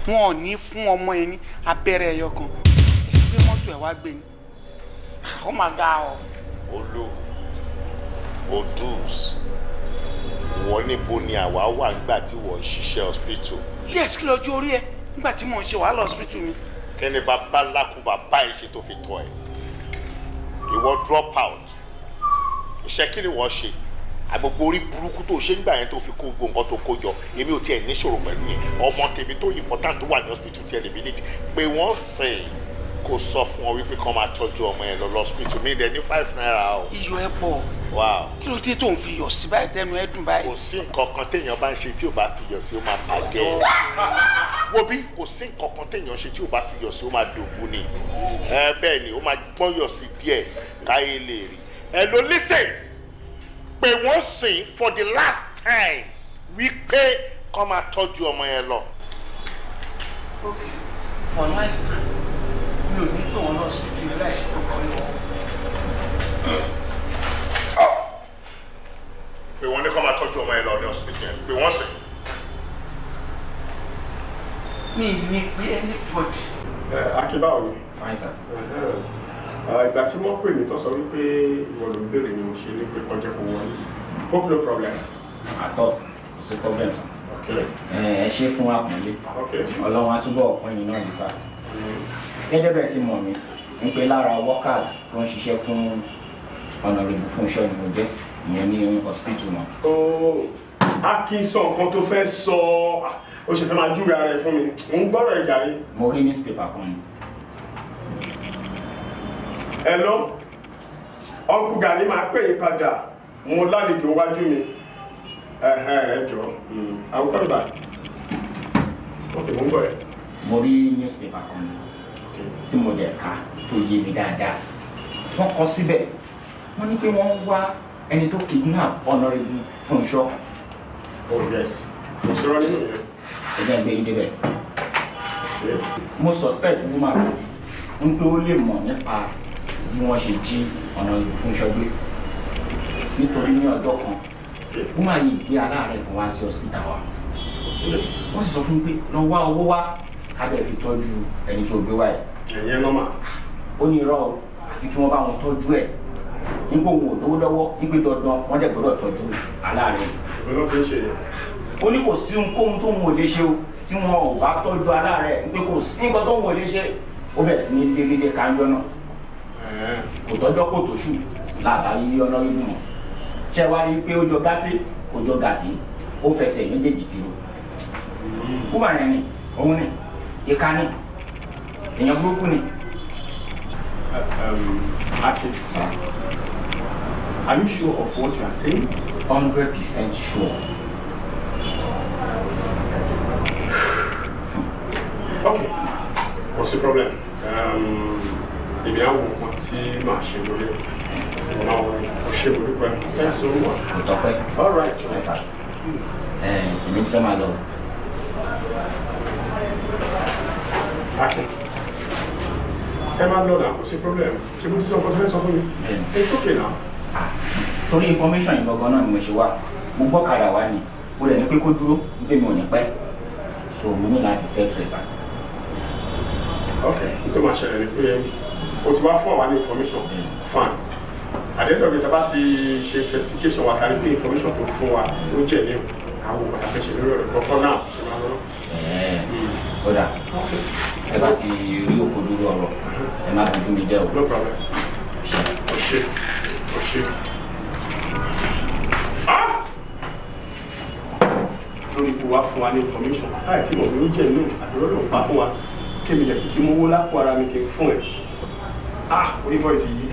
wọn ò ní fún ọmọ yẹn ní abẹ́rẹ́ ẹyọ kan ẹ gbé mọ́tò ẹ wá gbé ni ó máa ga ọ. olo odus ìwọ níbo ni àwa wà nígbà tí wọ́n ń ṣiṣẹ́ hospital. yes kí lójú orí ẹ nígbà tí mò ń ṣe wàhálà hospital mi. kí ni bàbá lákú bàbá ẹ ṣe tó fi tọ́ ẹ ìwọ drop out iṣẹ́ kí ni wọ́n ṣe àgbègbè orí burúkú tó ṣe ń gbà yẹn tó fi kó gbogbo nǹkan tó kó jọ èmi ò tiẹ̀ níṣòro pẹ̀lú yẹn ọmọ tèmi tó important tó wà ní hospital tiẹ̀ lèmi nídìí pé wọ́n sìn kó sọ fún ọ wípé kán máa tọ́jú ọmọ yẹn lọ hospital mi dẹ̀ ní 5 naira o. iyọ̀ ẹ pọ̀ kí ló dé tó ń fi iyọ̀ sí báyìí tẹnu ẹ dùn báyìí. kò sí nǹkan kan téèyàn bá ń ṣe tí ò bá fi iyọ̀ sí ó máa bàjẹ́ wo bí kò sí nǹkan kan téèyàn ṣe tí ò bá fi iyọ̀ sí ó máa dògún ni bẹ́ẹ̀ ni ó máa gbọ́n iyọ̀ sí díẹ̀ káyé lè rí ẹ ló listen pé wọ́n sìn for the last time wípé kán máa tọ́jú ọmọ yẹn lọ. okay for last time mi ò ní pè wọ́n lọ sí ju ẹ láì ṣe kókó lọ. pé wọ́n ní kán máa tọ́jú ọmọ yẹn lọ ní hospital yẹn pé wọ́n sìn. mi ní pé anybody. akínbáwò ni. fine sir. ìgbà tí wọ́n pè mí tó sọ wípé ìwọ ló ń béèrè ni mo ṣe ní pé kọjá kó wọlé hope no problem. àtọ kò sí problem sir. ẹ ṣe fún àpọ́nlé ọlọ́run á túbọ̀ ọ̀pọ̀yìn náà ní sá. gẹ́gẹ́ bẹ́ẹ̀ tí mọ̀ mí ń pe lára workers tó ń ṣiṣẹ́ fún Honourable Fúnṣọ́ ni mo jẹ́ ìyẹn ní hospital náà. Akin sọ nǹkan tó fẹ́ sọ ó ṣe fẹ́ máa júwe ara ẹ̀ fún mi ń gbọ́rọ̀ ìjà rí. mo rí newspaper kan ni. Hello, Uncle Gani máa pè yín padà mo lálejò wájú mi ẹ jọ àwọn kọ́ ìbá ok mo ń bọ̀ ẹ́. mo rí newspaper kan ni tí mo dẹ̀ ka tó yé mi dáadáa wọ́n kọ síbẹ̀ wọ́n ní pé wọ́n wá ẹni tó kidnap Honourable Fúnṣọ́. oh yes mo sọ̀rọ̀ nínú yẹn. ẹ jẹ́ gbé yín débẹ̀. mo suspect woman ń tó lè mọ̀ nípa bí wọ́n ṣe jí Honourable Fúnṣọ́ gbé nítorí ní ọjọ́ kan woman yìí gbé aláàárẹ̀ kan wá sí hospital wa wọ́n sì sọ fún mi pé lọ wá owó wá kábẹ́ fi tọ́jú ẹni tó gbé wáyé. ẹ̀yin nọ́mà. ó ní irọ́ àfi kí wọ́n bá wọn tọ́jú ẹ̀ nígbà òun ò lówó lọ́wọ́ nígbà dandan wọ́n dẹ̀ gbọ́dọ̀ tọ́jú aláàárẹ̀. ìgbẹ́ náà ti ń ṣe yẹn. ó ní kò sí ohunkóhun tó ń wò lè ṣe o tí wọn ò bá tọ́jú aláàárẹ̀ pé kò sí nǹkan tó ń wò lè ṣe ó bẹ̀rẹ̀ sí ní lérílé kanjọ́ náà kò tọ́jọ́ kò tóṣù làbá yíyí ọ̀nà ìgbìmọ̀ ṣé wá rí i pé ó jọ gàté kò jọ gàté ó fẹsẹ̀ méjèèjì tìrò ó wà rẹ̀ ni òun ni ìka ni èèyàn burúkú ni. Akin, sir, are you sure of what you are saying? 100% sure. Okay, what's the problem? Maybe I won't want to mash it with it. Thanks so much. All right. Yes, sir. You need to my love. Akin. Ẹ máa lọ náà, kò sí problem. Ṣé mo ti sọ nǹkan tó fẹ́ sọ fún mi? It's okay now. Torí information yìí gangan náà ni mo ṣe wá. Mo gbọ́ kàdà wá ni. Mo dẹ̀ ní pé kó dúró, gbé mi ò ní pẹ́. So mo ní láti settle ẹ̀ sá. Okay, n tó máa ṣẹlẹ̀ ni pé o ti wá fún àwa ní information. Fine. Àdéhùn ọ̀gbìn tá a bá ti ṣe investigation wa kárí pé information tó fún wa ó jẹ́ ní àwọn òkúta fẹ́ ṣe lórí ọ̀rọ̀. But for now, ṣe máa lọ. Kódà ẹ bá ti rí òkú dúró ọ̀rọ̀ ẹ má bójú mi jẹ́ o. No problem. O ṣe. Lórí ipò wa fún wa ní information táì tí mo ní jẹ́ inú àdúrà ló pa fún wa kémi lẹ̀ títí mówó lápò ara mi kì í fún ẹ̀. Oníbọ̀ ti yí.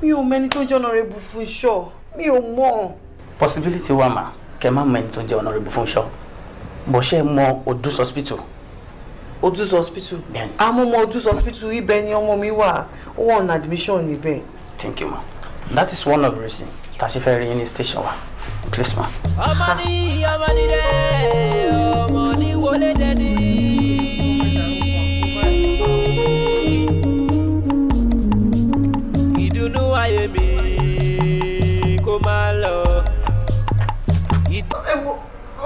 Mi ò mẹ́ni tó jẹ́ Honourable Funsho, mi ò mọ̀. Possibility wà mà kẹ́ má mẹ́ni tó jẹ́ Honourable Funsho bó ṣe mọ Odus hospital. Odus hospital? Àmọ́ mọ Odus hospital ibẹ̀ ni ọmọ mi wà, ó wà on admission níbẹ̀. Thank you ma. That is one of the reasons tá a ṣe fẹ́ rí yín ní station wa. Please ma. ọmọ ní dẹ́ ọmọ ní wọlé dẹ́ni. ìdùnnú ayé mi kó máa lọ.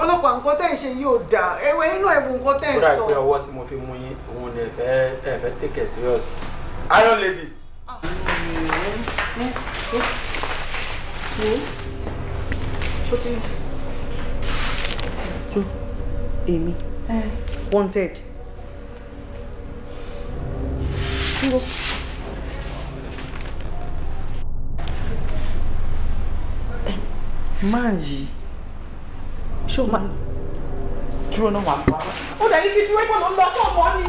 Ọlọ́pàá nǹkan tẹ́ ẹ̀ ṣe yóò dáa ẹ̀wẹ̀ inú ẹ̀bùn nǹkan tẹ́ ẹ̀ sọ. ó dà pé ọwọ́ tí mo fi mú yín òun ni ẹ fẹ́ take it serious. Iron lady. Èmi wanted. Máa yìí ṣó máa dúró náà wà pa. Ó dẹ̀ ní kí dúró ìbọn ló ń lọ sọ́ọ̀mọ́ ni.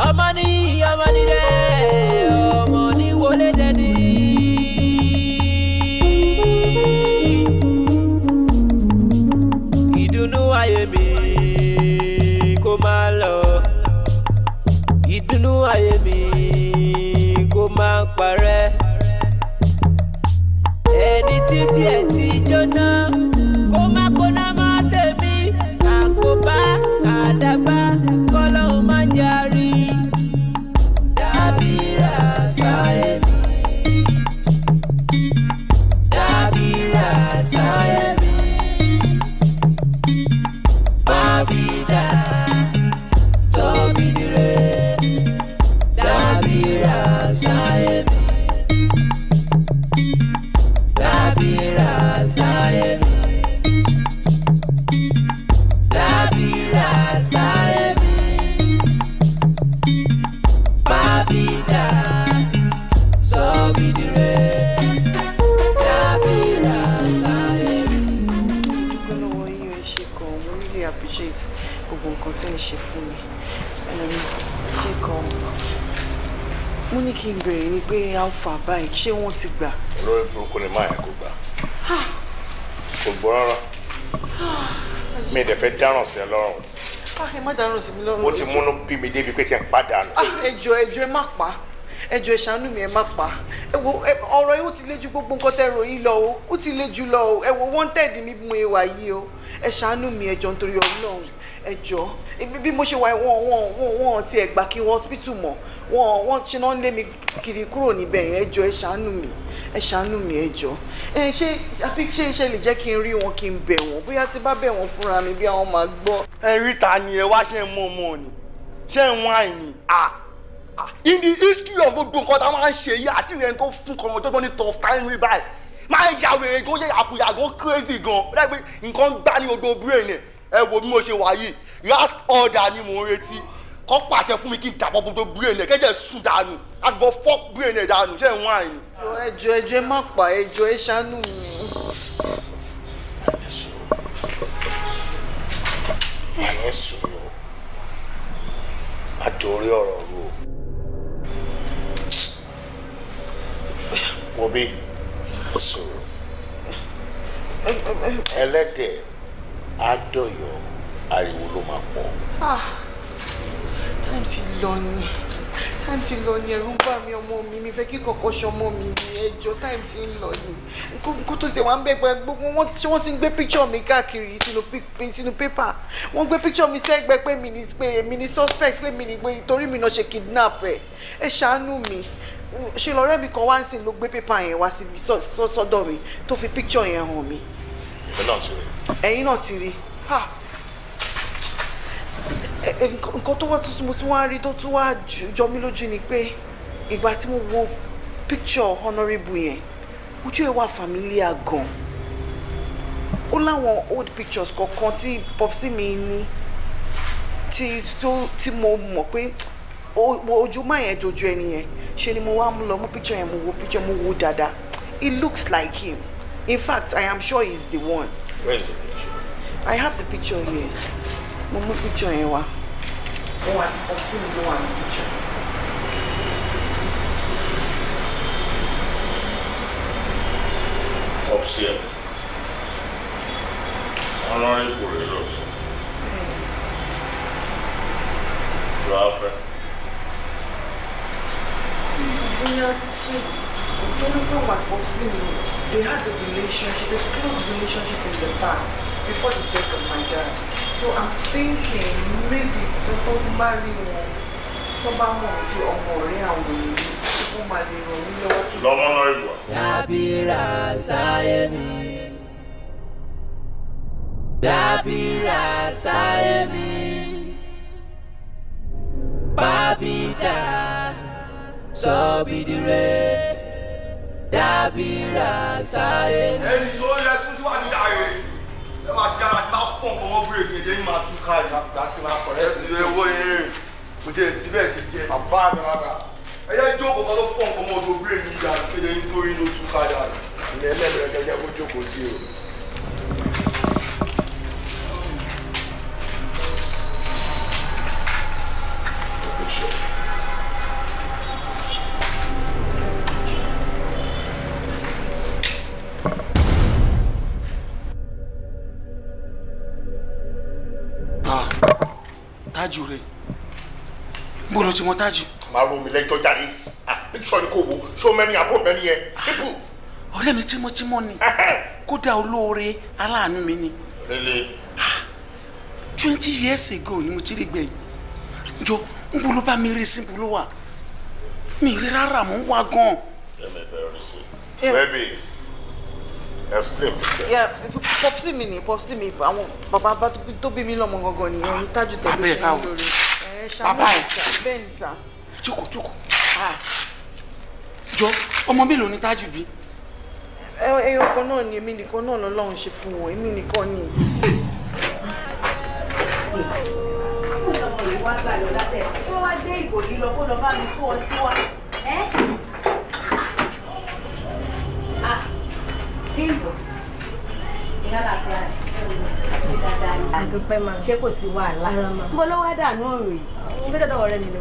ọmọ ní dẹ́ ọmọ ní wọlé dẹ́ni. ìdùnnú ayé mi kó máa lọ. ìdùnnú ayé mi kó máa parẹ́. ẹni títí ẹ̀ ti jóná kó má kóná má tèmi. àkóbá àdàgbà kọ́lọ́hún má jarí. dábìrà sáyẹ̀mí. dábìrà sáyẹ̀mí. bábídà tóbi dire. dábìrà sáyẹ̀mí. dábìrà sáyẹ̀mí. dábìrà sáyẹ̀mí. bábídà tóbi dire. dábìrà sáyẹ̀mí. Dúpẹ́ lọ́wọ́ yín ẹ ṣé gan, mo really appreciate gbogbo nǹkan tẹ́ ẹ ṣe fún mi. Ṣé gan, mo ní kí n bèrè ni pé alpha bike ṣé wọ́n ti gbà? olórí burúkú ni máa yẹn kò gbà kò gbọ́ rárá mi ì dẹ̀ fẹ́ dáràn sí ẹ lọ́rùn Ẹ má dáràn sí mi lọ́rùn. ó ti múnú bí mi débi pé kí n pàdánù. Ẹ jọ̀ọ́ ẹ má pa, ẹ jọ̀ọ́ ẹ ṣàánú mi ẹ má pa. Ẹ wo ọ̀rọ̀ yìí ó ti lé ju gbogbo nǹkan tẹ́ ròyìn lọ o, ó ti lé jù lọ o. Ẹ wo wanted mi mú ewa yìí o. Ẹ ṣàánú mi ẹ jọ̀ọ́ nítorí Ọlọ́run. ẹ jọ̀ọ́ bí mo ṣe wà wọ́n ti ẹ̀ gbà kí wọ́n hospital mọ́ wọ́n ṣe náà lé mi kiri kúrò níbẹ̀ yẹn ẹ jọ̀ọ́ ẹ ṣàánú mi ẹ jọ̀ọ́ ṣé lè jẹ́ kí n rí wọn kí n bẹ̀ wọ́n bóyá tí bá bẹ̀ wọ́n fúnra mi bí àwọn máa gbọ́. ẹ rí ta ni ẹ wá ṣe ń mọ ọmọ ni ṣé ń wá ìní in the history of gbogbo nǹkan tá a máa ń ṣe yìí àti ìrẹ́ni tó fún kọ́mọ tó gbọ́ ní tough time rí báyìí máa ń ya wèrè gan ṣe àkùyà gan crazy gan ó dàgbé nǹkan gbá ní odò brain ẹ wo bí mo ṣe wà yìí last order ni mò ń retí kọ́ pàṣẹ fún mi kí n dàpọ̀ gbogbo brain ẹ̀ kẹ́jẹ́ sùn dànù àti bọ́ fọ́ brain ẹ̀ dànù ṣé ń wá ìní. ẹjọ́ ẹ má pa ẹjọ́ ẹ ṣàánú mi. Màá sọ̀rọ̀ àdórí ọ̀rọ̀ ro wọ́n bí sọ̀rọ̀ ẹlẹ́dẹ̀ àdọ̀yọ̀ ariwo ló máa pọ̀. time ti lọ ni ẹ̀rù ń bà mí ọmọ mi fẹ́ kí kọ̀kọ́ ṣọmọ mi ní ẹjọ́ time ti ń lọ ni nǹkan tó ṣe wá ń bẹ̀ pẹ́ gbogbo wọ́n ti ń gbé picture mi káàkiri sínú pépà wọ́n gbé picture mi sẹ́gbẹ́ pé èmi ni suspect pé mi ni pé torí mi náà ṣe kidnap ẹ ṣàánú mi ṣe lọ́rẹ́ mi kan wá ń sìn ló gbé pépà yẹn wá síbi sọ́dọ̀ mi tó fi picture yẹn hàn mí. ẹ̀yin náà ti rí nǹkan tó wá tuntun mo tún wá rí tó tún wá jọ mí lójú ni pé ìgbà tí mo wo picture Honourable yẹn ojú ẹ̀ wà familiar gan ó láwọn old pictures kọ̀ọ̀kan tí popsi mi ní tí mo mọ̀ pé ojú máa yẹn dojú ẹni yẹn ṣe ni mo wá mú lọ mú picture yẹn mo wo dáadáa it looks like him in fact I am sure he's the one. Where is the picture? I have the picture here mo mú picture yẹn wá òun àti popsi mi ló wà ní picture. Popsi ẹ̀ Honourable rẹ̀ lọ́tọ̀ lọ́wọ́ fẹ́. They had a relationship, a close relationship in the past before the death of my dad. So I'm thinking maybe because marry wọn tó bá mọ̀ pé ọmọ ọ̀rẹ́ àwọn ènìyàn tó máa lè ràn mí lọ́wọ́ kí. lọ́mọ náà ìlú wa. Dábìrà Sáyẹ̀mí. Dábìrà Sáyẹ̀mí. Bábídà sọ́bìdìrẹ́. Dábìrà Sáyẹ̀mí. ẹni tó yẹ síwájú yàrá ẹ máa ṣe ara ṣe máa fọ́n kọ́ mọ́ búrẹ́dì ẹ̀jẹ̀ yín máa tún ká ẹ̀ láti máa kọ̀rẹ́ ẹ̀ ṣe owó yẹn kò ṣe síbẹ̀ ṣe jẹ́ bàbá mi rárá ẹ yẹ jókòó kan tó fọ́n kọ́ mọ́ ọdún búrẹ́dì yìí dáa ẹ̀jẹ̀ yín tó yín ló tún ká dáa ilẹ̀ ẹlẹ́bẹ̀rẹ̀ kẹjẹ kó jókòó sí o. Tájù rẹ̀ gbọ́dọ̀ tí wọ́n tájù. máa ro mi lẹ́jọ́ jáde picture ni kò wo ṣó mẹ́rin àbúrò mẹ́rin yẹn simple. ọ̀rẹ́ mi tímọ́tímọ́ ni kódà olóore aláàánú mi ni. Really? 20 years ago ni mo ti rí gbẹ̀yìn jọ n bolo bá mi rí simple ló wà mi rí rárá mo ń wá gan. ẹ mẹ bẹ̀rẹ̀ ní sí baby explain. popsi mi ni popsi mi àwọn bàbá tó bí mi lọ́mọ gangan nìyẹn ní Tájù tẹ̀lé ṣe ń lórí. bàbá ẹ bẹ́ẹ̀ ni sà. jókòó jọ ọmọ mélòó ni Tájù bí. ẹyọ kan náà ni èmi nìkan náà lọ́lọ́run ṣe fún wọn èmi nìkan ni. wá gbà lọ látẹ̀ tí wọ́n wá gbé ìgò yìí lọ kó lọ bá mi kó ọtí wá. Bimbo ìyálàfíà ṣe dáadáa ni. àdúpẹ́ máa ṣé kò sí wàhálà. bó ló wá dànù òrì. mo fẹ́ tọ́tọ́ ọ̀rẹ́ mi lọ.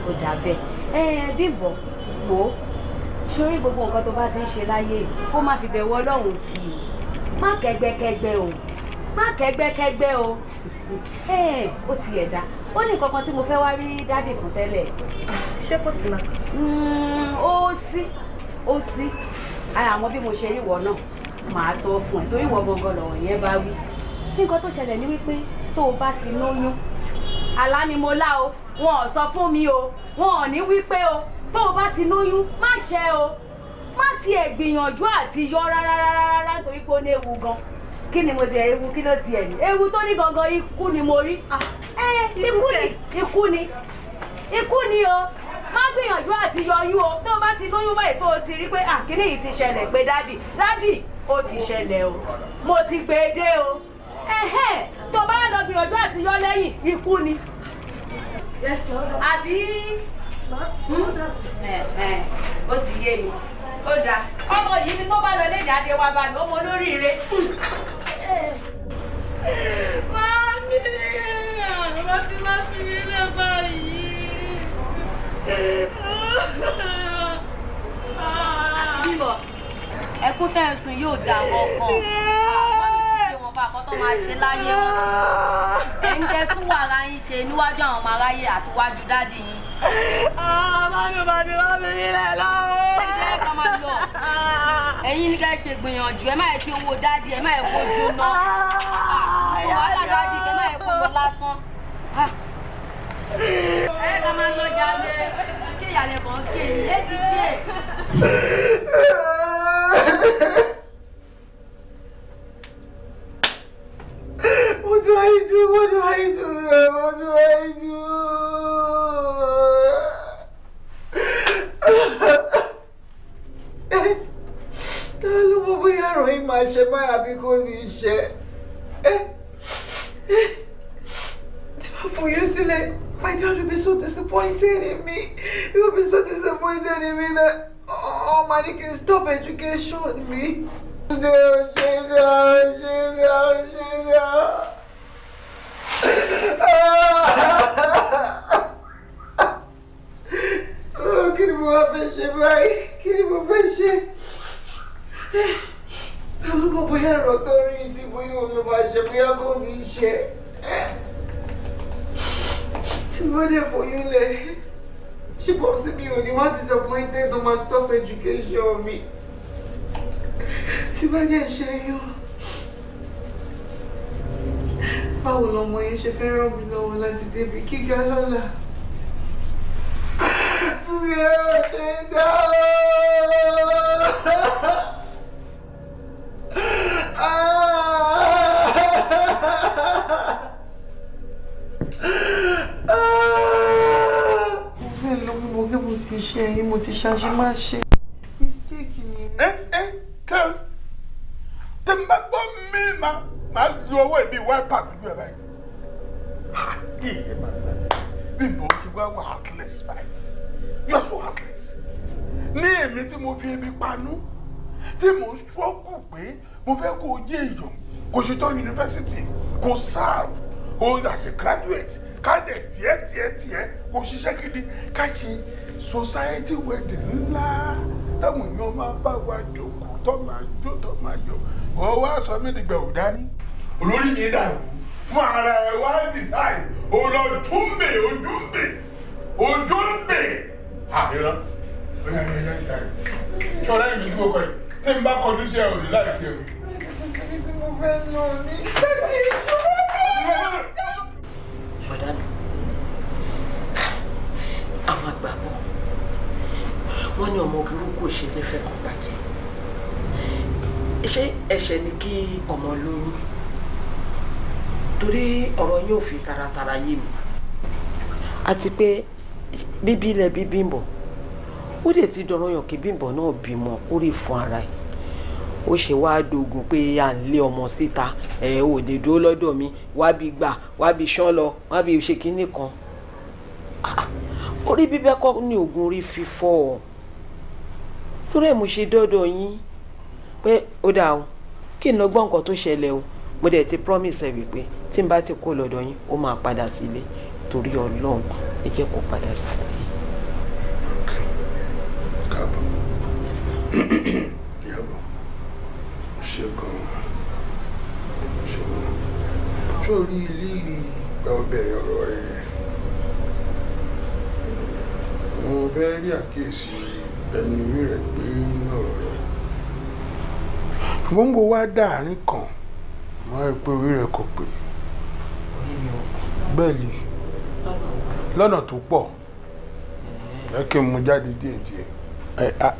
ó dà bẹ́ẹ̀. Bimbo wò ó sórí gbogbo nǹkan tó bá ti ń ṣe láyé kó má fi bẹ̀wọ̀ Ọlọ́run sí i má kẹ́gbẹ́kẹ́gbẹ́ o má kẹ́gbẹ́kẹ́gbẹ́ o ó ti ẹ̀dá ó ní nǹkan kan tí mo fẹ́ wá rí dádì fún tẹ́lẹ̀. ṣé kò sí ma. ó sí àwọn bí mo ṣe rí ìwọ náà màá sọ fún ẹ torí ìwọ gangan lọ̀rọ̀ yẹn bá wí. nǹkan tó ṣẹlẹ̀ ní wípé tó o bá ti lóyún àlá ni mo lá o wọn ò sọ fún mi o wọn ò ní wí pé o tó o bá ti lóyún má ṣe o má tiẹ̀ gbìyànjú àti yọ rárá nítorí pé ó ní ewu gan kí ni mo tiẹ̀ ewu kí ló tiẹ̀ ní ewu tó ní gangan ikú ni mo rí ikú ni o má gbìyànjú àti yọyún o tó o bá ti lóyún báyìí tó o ti rí pé kíní yìí ti ṣẹlẹ̀ pé dádì ó ti ṣẹlẹ̀ o mo ti gbé e dé o tó o bá lọ gbìyànjú àti yọ lẹ́yìn ikú ni àbí ó ti yé mi ó dáa ọmọ yìí ni tó bá lọ léde adé wa bá mi ọmọ olóríire. Mami, wọ́n ti máa fi rí lẹ́ báyìí. Àti Bímbọ́, ẹkún tẹ̀sùn yóò dà wọ́n kan. Àwọn mi ti ṣe wọn bá àkọ́ tó máa ṣe láyé wọn ti lọ. Ẹ̀yin tẹ́ tún wà láyín ṣe níwájú àwọn ọmọ aráyé àti wájú dáàdì yín. Mami bá ti máa fi rí lẹ́ lọ́wọ́. Ẹ̀yin ká máa lọ. Ẹ̀yin ní ká ṣe gbìyànjú, ẹ má yẹ kí owó dáàdì, ẹ má yẹ kó jóná. Wàhálà dáàdì, ẹ má yẹ kó lọ lásán. Ẹ ká máa lọ jáde, kí ìyàlẹ̀ kan ké yé dídé. What do I do? What do I do? What do I do? Ta ló mọ̀ bóyá ọ̀rọ̀ yìí máa ṣe báyà bí kò ní ṣe? Tí wọ́n fún yín sílẹ̀, my dad will be so disappointed in me. He will be so disappointed in me that all money can stop education me. Kí ni mo wá fẹ́ ṣe báyìí? Kí ni mo fẹ́ ṣe? Àwọn ọmọ bóyá ẹ̀rọ tó rí sí bóyá òun ló máa ṣe bóyá kò ní ṣe. Tí wọ́n dẹ̀ fọyín lẹ̀, ṣé pọ̀ sí mi ò ní wá disappointed to máa stop education mi? Tí wọ́n dẹ̀ ṣe yán, báwo lọmọ yẹn ṣe fẹ́ ràn mí lọ́wọ́ láti débi gíga lọ́la? Mo ti ṣe ẹyin, mo ti ṣàṣe má ṣe mistake ni. Kẹ́hìn tí n bá gbọ́ mi máa lu ọwọ́ ìbí wáìpà lójú ẹ̀ báyìí. Kí ìyẹn máa gbà Bímbọ́ ti wá wà heartless báyìí. You are so heartless. Ní èmi tí mo fi ebi panú tí mo ń struggle pé mo fẹ́ kó o jẹ́ èèyàn kò ṣe tó yunifásitì kò serve o as a graduate ká dẹ̀ tiẹ̀ kò ṣiṣẹ́ gidi ká ṣe society wedding ńlá táwọn èèyàn máa bá wa jókòó tó máa jó tó máa yọ ọ wá sọ mí dìgbà ò dání olórí mi dàrú fún ara ẹ wá decide olójúmbè ojúmbè àìrán oya ìta rẹ ṣọlá ìmì tí mo kọ yìí tí n bá kọjú sí ẹ ò ní láìpẹ́ o. Kò síbi tí mo fẹ́ lọ ní. Bọ̀dánù, àwọn àgbà bọ̀, wọ́n ní ọmọ burúkú ṣe nífẹ̀ẹ́ kan bàjẹ́. Ṣé ẹ̀ṣẹ̀ ni kí ọmọ lóyún? Torí ọ̀rọ̀ yóò fi taratara yé mi. Àti pé bíbí ilẹ̀ bí Bímbọ́, ó dẹ̀ ti dọ̀rọ̀ yàn kí Bímbọ́ náà bímọ kó rí fún ara ẹ̀. Ó ṣe wá dogun pé à ń lé ọmọ síta ò lè dúró lọ́dọ̀ mi wá bí gbà wá bí ṣán lọ wá bí ṣe kínní kan. Orí bíbẹ́ kọ́ ní oògùn orí fífọ́ torí ẹ̀ mo ṣe dọ́dọ̀ yín pé ó dáa o kí n lọ gbọ́ nǹkan tó ṣẹlẹ̀ o mo dẹ̀ ti promise ẹ wípé tí n bá ti kó lọ́dọ̀ yín ó máa padà sílé torí Ọlọ́run ẹ jẹ́ kó padà sílé. Ṣé gan-an sórí ilé ìgbà ọbẹ̀rẹ̀ ọ̀rọ̀ rẹ̀ mo fẹ́ rí àkíyèsí ẹni orí rẹ̀ pé lọ́rọ̀ rẹ̀ ṣùgbọ́n mo wá dáàrin kan mo rí pé orí rẹ̀ kò pé bẹ́ẹ̀ni lọ́nà tó pọ̀ ẹ kí n mú jáde díẹ̀díẹ̀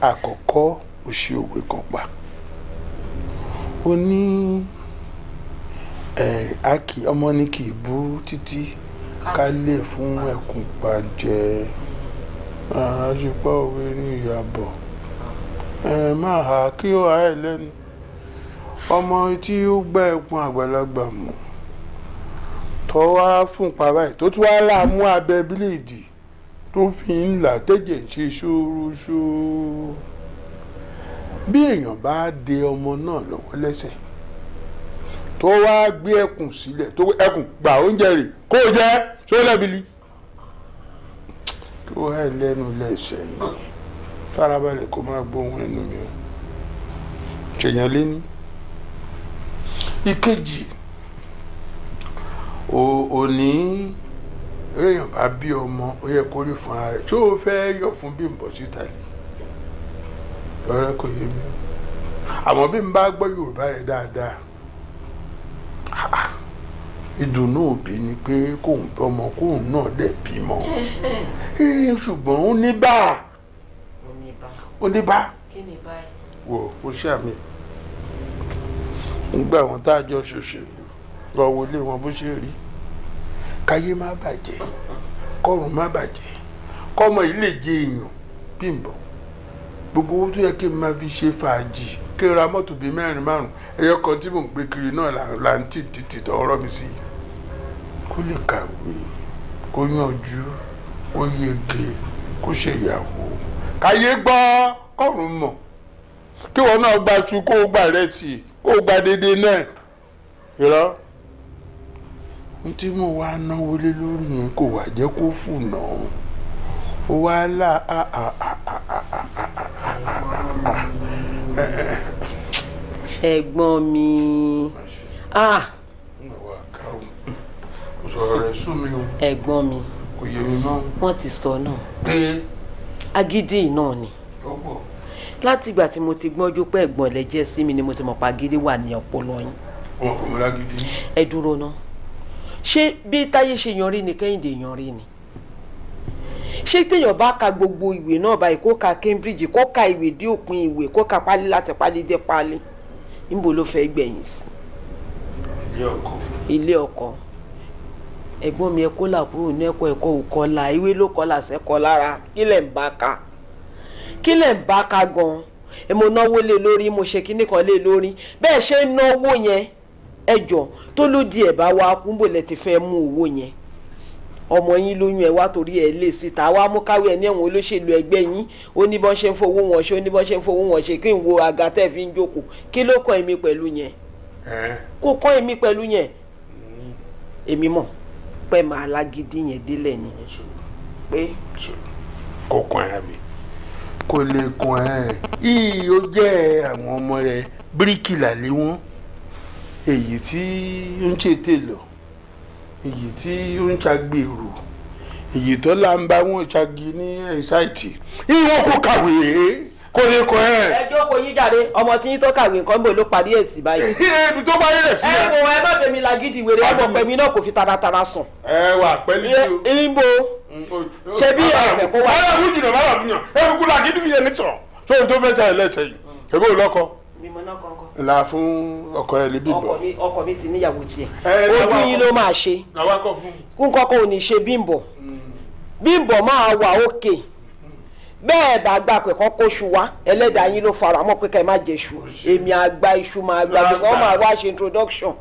àkọ́kọ́ ó ṣe òwe kan pa ó ní ọmọ ní kì í bú títí ká lè fún ẹkùn pàjẹ́ àṣùpá òwe ní ìyàbọ̀ máa hà kí ó hà ẹ́ lẹ́nu ọmọ tí ó gbá ẹkùn àgbàlagbà mú tó wá fún pàrọ̀ ẹ̀ tó tún wá láàmú abẹ bíléèdì tó fi ń là tẹ́jẹ̀ ń ṣe ṣóróṣó bí èèyàn bá de ọmọ náà lọ́wọ́ lẹ́sẹ̀ tó wá gbé ẹkùn sílẹ̀ tó ẹkùn gbà oúnjẹ rẹ̀ kó o jẹ́ sólẹ́bìlì kí ó hẹ́ lẹ́nu lẹ́sẹ̀ ni farabalẹ̀ kó má gbóhùn ẹnu mi o ṣèyàn lé ní. ìkejì òní èèyàn bá bí ọmọ ó yẹ kó rí fún ara rẹ̀ tí ó fẹ́ yọ fún Bímbọ́ síta lè lọ́rẹ́ kò yé mi àmọ́ bí n bá gbọ́ Yorùbá rẹ̀ dáadáa ìdùnnú òbí ni pé kóun bọ́mọ kóun náà dẹ̀ bímọ ṣùgbọ́n ó ní bá wò ó ṣàmì nígbà wọn tá a jọ ṣòṣèlú lọ wọlé wọn bó ṣe rí káyé má bàjẹ́ kọ́run má bàjẹ́ kọ́mọ yìí lè jẹ èèyàn Bímbọ́ gbogbo owó tó yẹ kí n máa fi ṣe fàájì kí n ra mọ́tò bíi 4 5 ẹyọ kan tí mò ń gbé kiri náà là ń títí ọ̀rọ̀ mi sí kó lè kàwé kó yanjú kó yege kó ṣèyàwó káyé gbọ́ kọ́run mọ̀ kí wọn náà gba aṣọ kó o gbà rẹ̀ tì kó o gba dédé náà irọ́ n tí mo wá náwó lé lórí yẹn kò wá jẹ́ kó fùnà ó wá là ẹ̀gbọ́n mi sọ̀rọ̀ rẹ̀ sún mi o ẹ̀gbọ́n mi kò yé mi náà wọ́n ti sọ náà agídí náà ni láti ìgbà tí mo ti gbọ́njú pé ẹ̀gbọ́n lẹ́jẹ́ sí mi ni mo ti mọ̀ pa agídí wà ní ọpọlọ yín. wọn kò mú lágídí. ẹ dúró ná ṣé bí Táyé ṣe yanrí ni Kẹ́hìndé yanrí ni ṣé téèyàn bá ka gbogbo ìwé náà báyìí kó ka Cambridge kó ka ìwé dé òpin ìwé kó ka pálí láti pálí dé pálí níbo ló fẹ́ gbẹ̀yìn sí. ilé ọkọ ẹ̀gbọ́n mi ẹ kó là kúrò ní ẹ̀kọ́ òkọlà ìwé ló kọlà sẹ́kọ̀ọ́ lára kí lẹ̀ ń bá ka gan-an mo náwó lé lórí mo ṣe kíní kan lé lórí bẹ́ẹ̀ ṣe ń náwó yẹn ẹjọ́ tó ló di ẹ̀ bá wa kúńbò lẹ ti fẹ́ mú owó yẹn ọmọ yín lóyún ẹ wá torí ẹ lè síta wá mú káwé ẹ ní ẹ̀wọ̀n olóṣèlú ẹgbẹ́ yín ó ní bọ́n ṣe ń fowó wọn ṣe ó ní bọ́n ṣe ń fowó wọn ṣe kí n wo àga tẹ́ fi ń jókòó kí ló kàn èmi pẹ̀lú yẹn kó kàn èmi pẹ̀lú yẹn èmi mọ̀ pé màá lágídí yẹn délẹ̀ ni pé. kò kàn ẹ́ mi kò lè kàn ẹ́ yìí ó jẹ́ àwọn ọmọ rẹ̀ bíríkìlà lé wọn èyí tí ó ń ṣètè lọ èyí tí ó ń ṣàgbèrò èyí tó là ń bá wọn ṣàgì ní ẹ̀ṣáìtì ìwọ kò kàwé kò lè kàn ẹ́. ẹ jókòó yín jáde ọmọ tí yín tó kàwé nǹkan bò ló parí ẹ̀ sí báyìí. ibi tó bá yẹ sí. ẹ wò ẹ má bẹ̀mí lagídí wèrè ọmọ pẹ̀mí náà kò fi taratara sùn. ẹ wà pẹ́lú tí o. ìbò ṣe bí ẹ̀fẹ̀ kó wá. ẹ wà wújùnà má wà wújùnà ẹ kúkú lagídí mi yẹn ní sọ sóhun tó fẹ́ sẹ́yìn lẹ́sẹ̀ yìí èbó lọ́kọ. mímọ náà kọ̀ọ̀kan. là fún ọkọ ẹ lè Bímbọ́. ọkọ mi ti níyàwó tiẹ̀ ojú yín ló máa ṣe kún kọ́kọ́ ò ní ṣe Bímbọ́ Bímbọ́ máa wà òkè bẹ́ẹ̀ bá gbà pé kọ́ kó ṣu wá ẹlẹ́dàá yín ló fara mọ́ pé ká ẹ má jẹ ṣu èmi àgbà iṣu máa gbà pé kọ́ máa wá ṣe introduction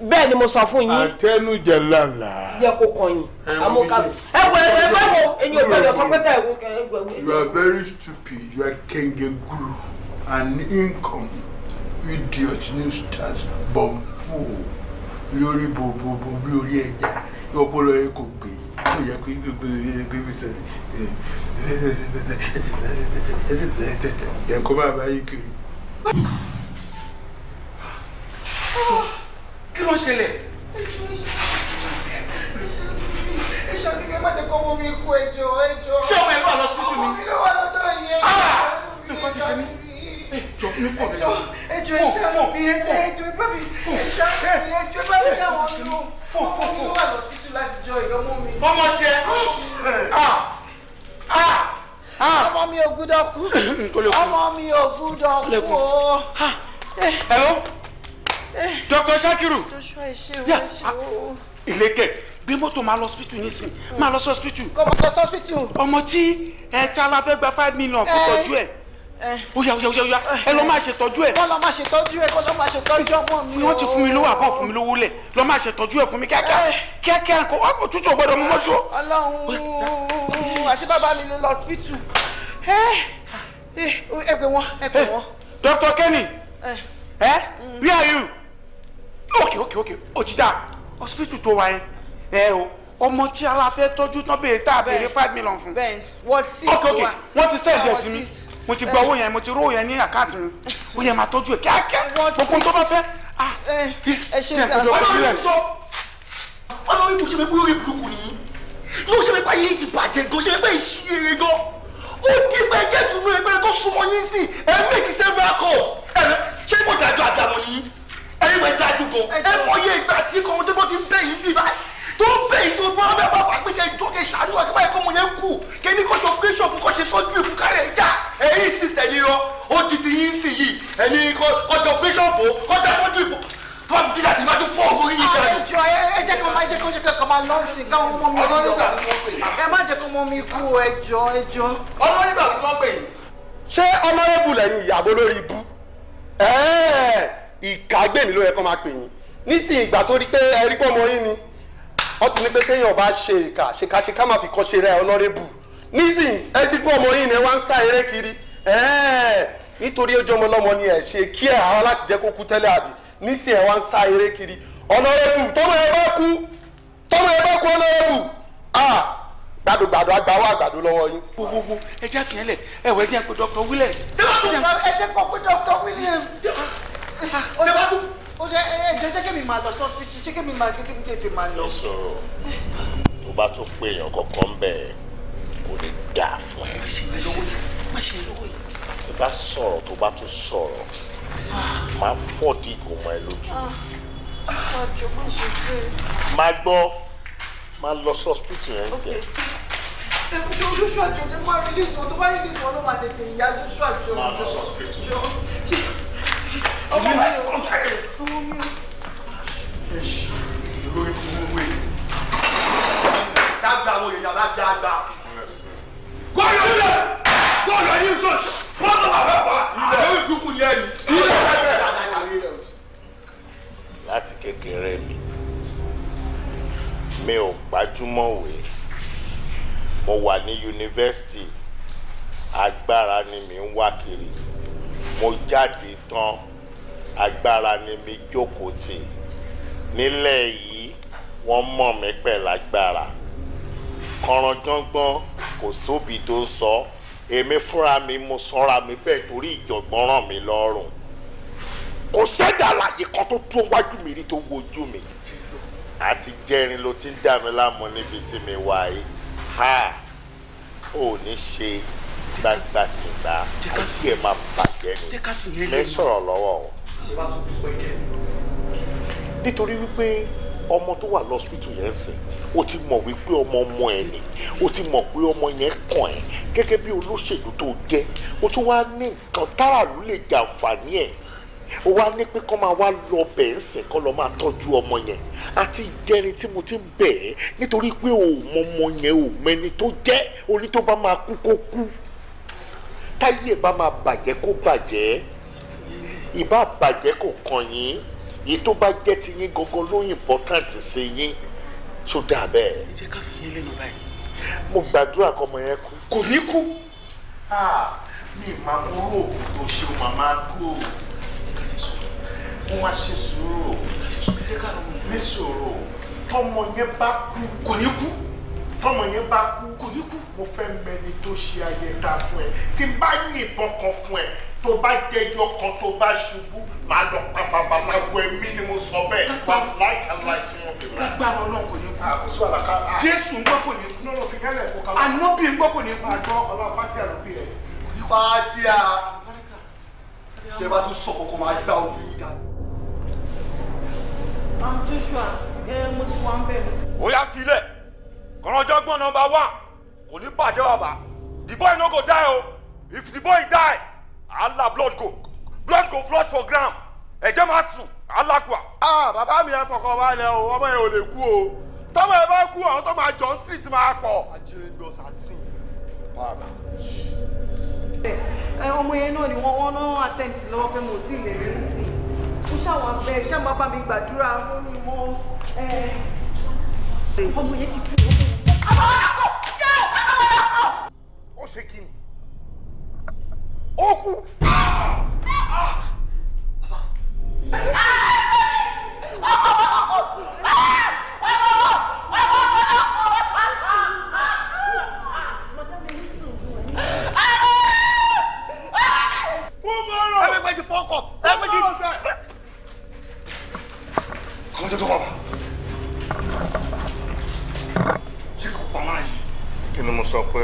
bẹ́ẹ̀ ni mo sọ fún yín. àtẹnujẹ lànà. yẹ kó kàn yín amókàwé ẹ wọ ẹ bá wo eyín ò gbọ́dọ̀ sọ pé ká ẹ wo kẹ ẹ gbẹ. You are very stupid. You are kengeguru and income idiot newsstars bọ̀nfò lórí bòbòbò bí orí ẹja ọpọlọ rẹ kò gbé ó yẹ kó gbégbé sẹ́ni ẹ̀kọ́ bá bá yí kiri. kí ló ṣẹlẹ̀. ẹ ṣàkíyèsí má jẹ́ kó wọ́n mi kú ẹjọ́. ṣé ọmọ ẹ̀ lọ́wọ́ lọ sí mi. ọmọ mi ló wà lọ́dọ̀ yẹn. nǹkan ti ṣe mí. jọ fún mi fún mi. ẹjọ́ ẹjọ́ bá mi dáwọn lò. ọmọ mi ló wà lọ sí hospital láti jọ ìyọmọ mi. ọmọ tiẹ̀. ọmọ mi ò gbúdọ̀ kú. ọmọ mi ò gbúdọ̀ kú o. hello Dr. Shakiru. Joshua ẹ o. ìlẹ̀kẹ̀ gbé mọ́tò máa lọ hospital nísìn máa lọ sí hospital. kò máa lọ sí hospital. ọmọ tí tí ala fẹ́ gba 5 million fún tọ́jú ẹ̀. ó yá ẹ lọ máa ṣètọ́jú ẹ̀. kọ́ lọ máa ṣètọ́jú ẹ̀ kọ́ lọ máa ṣètọ́jú ọmọ mi o. wọ́n ti fún mi lówó àbọ̀ fún mi lówó lẹ̀ lọ máa ṣètọ́jú ẹ̀ fún mi kíákíá kó òtútù gbọ́dọ̀ mú mọ́jú. Ọlọ́run àti bàbá mi ló lọ hospital. ẹ pè wọ́n. Dr. Kenny where are you? okay òjìdá hospital tó wáyé o ọmọ tí ara fẹ́ tọ́jú tán béèrè tá a béèrè 5 million fún. bẹ́ẹ̀ wọ́n ti okay wọ́n ti sẹ́ẹ̀dì ẹ̀ sí mi mo ti gba owó yẹn mo ti rówó yẹn ní àkáǹtì mi ó yẹ máa tọ́jú ẹ̀ kíákíá gbogbo tó bá fẹ́. ẹ ṣe sá ọlọ́run ibùsùn mi búrò burúkú ni yóò ṣe mi pa yín ti bàjẹ́ gan ṣe mi pa ìṣiyèrè gan ó kí pé gẹ́tù nù ẹgbẹ́ tó súnmọ́ yín sí ẹ make several calls ṣé mo dájọ́ àdàmú ni ẹ̀yin wẹ̀ dájú gan ẹ mọ iye ìgbà tí kò tó ti ń bẹ̀ yín bí báyìí tó ń bẹ̀ yín tó bọ́ ọ́ bẹ́ẹ̀ bá wà pé kẹ́ ẹ jọ kẹ́ ṣàánú wa kí báyìí kọ́ mo yẹn kú kẹ́ ní kọ́ṣọ́ operation fún kọ́ṣẹ́ sọ́jú ìfún kárẹ̀ ìjà ẹ̀yin sísẹ̀ ni rọ ó di ti yín sí yìí ẹ̀yin kọ́ṣọ́ operation bò kọ́ṣẹ́ sọ́jú ìfún tó bá fi dídà tí bá tún fọ́ ọgbọ́n yín ká yìí. àjọ ẹ jẹ́ kó máa lọ sí káwọn ọmọ mi lọ ẹ má jẹ́ kó ọmọ mi kú ẹjọ́. ọlọ́run ìgbà tó lọ́gbẹ̀ yìí. ṣé ọmọrẹ́bù lẹ́yìn ìyàbọ̀ lórí ibú ìkágbèmí ló yẹ kó máa pè yín nísìnyí ìgbà tó rí pé ẹ rí pé ọmọ yín ni wọ́n ti ní pé kéèyàn bá ṣe ìkà ṣèkàṣe má fi kọ́ ṣe rẹ̀ ọ̀nọ́rẹ́bù nísìnyí ẹ ti pé ọmọ yín ni ẹ wá ń sá eré kiri nítorí ojú ọmọ lọ́mọ ni ẹ ṣe kí ẹ àwọn láti jẹ́ kó kú tẹ́lẹ̀ àbí nísìnyí ẹ wá ń sá eré kiri ọ̀nọ́rẹ́bù tọ́mọ ẹ bá kú ọ̀nọ́rẹ́bù gbàdúgbàdú àgbàwọ àgbàdo lọ́wọ́ yín. gbogbo ẹ jẹ́ àfihàn lẹ̀ ẹ wọ ẹ jẹ́ pé Dr. Williams. ẹ jẹ́ kó pé Dr. Williams. ó jẹ́ kí mi máa lọ sọ́ọ́sì ṣé kí mi máa tètè máa lọ. sọ̀rọ̀ tó bá tó pé èèyàn kọ̀ọ̀kan ń bẹ̀ kò lè dà fún ẹ. má ṣe lówó yìí. tí bá sọ̀rọ̀ tó bá tún sọ̀rọ̀ máa fọ́ọ̀dì ìgò mọ́ ẹ lójú. máa gbọ́ máa lọ sí hospital yẹn tiẹ̀. Joshua jọ tó bá release wọn ló máa tètè ìyá Joshua jọ. máa lọ sí hospital. ọmọ mi ò lórí gbogbo ẹ̀ dáadáa àwọn èèyàn láti dáadáa. gbọ́dọ̀ ilẹ̀ gbọ́dọ̀ yín sọ gbọ́dọ̀ bàbá wa lórí ìdúkù ni ẹni. láti kékeré mi ò gbajúmọ̀wé mo wà ní yunifásitì agbára ni mi ń wá kiri mo jáde tán agbára ni mi jókòó tì nílẹ̀ yìí wọ́n mọ̀ mí pẹ̀lú agbára Kanranjangbon kò sóbi tó sọ èmi fúnra mi mo sọ́ra mi bẹ́ẹ̀ torí ìjọ̀gbọ́n ràn mí lọ́rùn kò sẹ́dá láyé kan tó dúró wájú mi rí tó wojú mi àti jẹ́rin ló ti ń dà mí láàmú níbi tí mi wà yìí ò ní ṣe gbàgbàtìgbà ayé ẹ̀ máa bàjẹ́ ni lè sọ̀rọ̀ lọ́wọ́ wọn. nítorí wípé ọmọ tó wà lọ́sítù yẹn sìn ó ti mọ̀ wípé ọmọ ẹ̀ ni ó ti mọ̀ pé ọmọ yẹn kàn ẹ́ gẹ́gẹ́ bí olóṣèlú tó jẹ́ ó tún wá ní nǹkan táràlú lè jàǹfààní ẹ̀ ó wá ní pé kọ́ máa wá lọ bẹ̀ ń sìn kọ́ lọ máa tọ́jú ọmọ yẹn àti ìjẹrin tí mo ti ń bẹ̀ ẹ́ nítorí pé ò mọ ọmọ yẹn ò mẹni tó jẹ́ oní tó bá máa kú kó kú táyé bá máa bàjẹ́ kó bàjẹ́ ìbá bàjẹ́ kò kàn yín èyí tó bá jẹ́ ti yín gangan ló important sí yín tó dà bẹ́ẹ̀. ẹ jẹ́ ká fi yín lẹ́nu báyìí. mo gbàdúrà kọ́ ọmọ yẹn kú. kò ní kú. mi máa mú oògùn tó ṣe màmá kú wọ́n á ṣe sùúrù ní sùúrù tọmọ yẹn bá kú kò ní kú tọmọ yẹn bá kú kò ní kú mo fẹ́ mẹni tó ṣe ayẹta fún ẹ tí n bá yìnbọn kan fún ẹ tó bá jẹyọ kan tó bá ṣubú máa lọ pa bàbá máa wọ ẹmí ni mo sọ bẹ́ẹ̀ wà láìka láìsí wọn bẹ̀rẹ̀. lágbára Ọlọ́run kò ní kú. àkóso àlàkà Jésù ń gbọ́ kò ní kú. lọ́nà fi kẹ́lẹ̀ kó kálọ̀. ànábì ń gbọ́ kò ní kú. àjọ ọlọ́run fatia ló bí ẹ. fatia tẹ bá tún sọ kọkọ máa gbá ojú yìí dànù. Joshua mo ti wá ń bẹ̀rù. Ó yá sílẹ̀. Kanranjangbon number 1. Kò ní bàjẹ́ bàbá. The boy no go die o. If the boy die, Allah blood go flush for ground. Ẹ̀jẹ̀ máa sùn. Allah kwa. Bàbá mi ẹ fọkàn balẹ̀ o, ọmọ yẹn ò lè kú o. Tọ́mọ ẹ bá kú, àwọn tó máa jọ street máa pọ̀. Ajé ń lọ sàtìn. Ọmọ yẹn náà ni wọ́n náà attempt lọ́wọ́ pé mo sì lè rí sí i. Ó ṣàwọn abẹ́ ṣé máa bá mi gbàdúrà fún mi mọ́. Ọmọ yẹn ti kú. Ó ṣe kí ni? Ó kú. Everybody fuck up. Everybody. Kọ́ńtà tó bàbá. Ṣé kò pa máa yìí? Kí ni mo sọ pé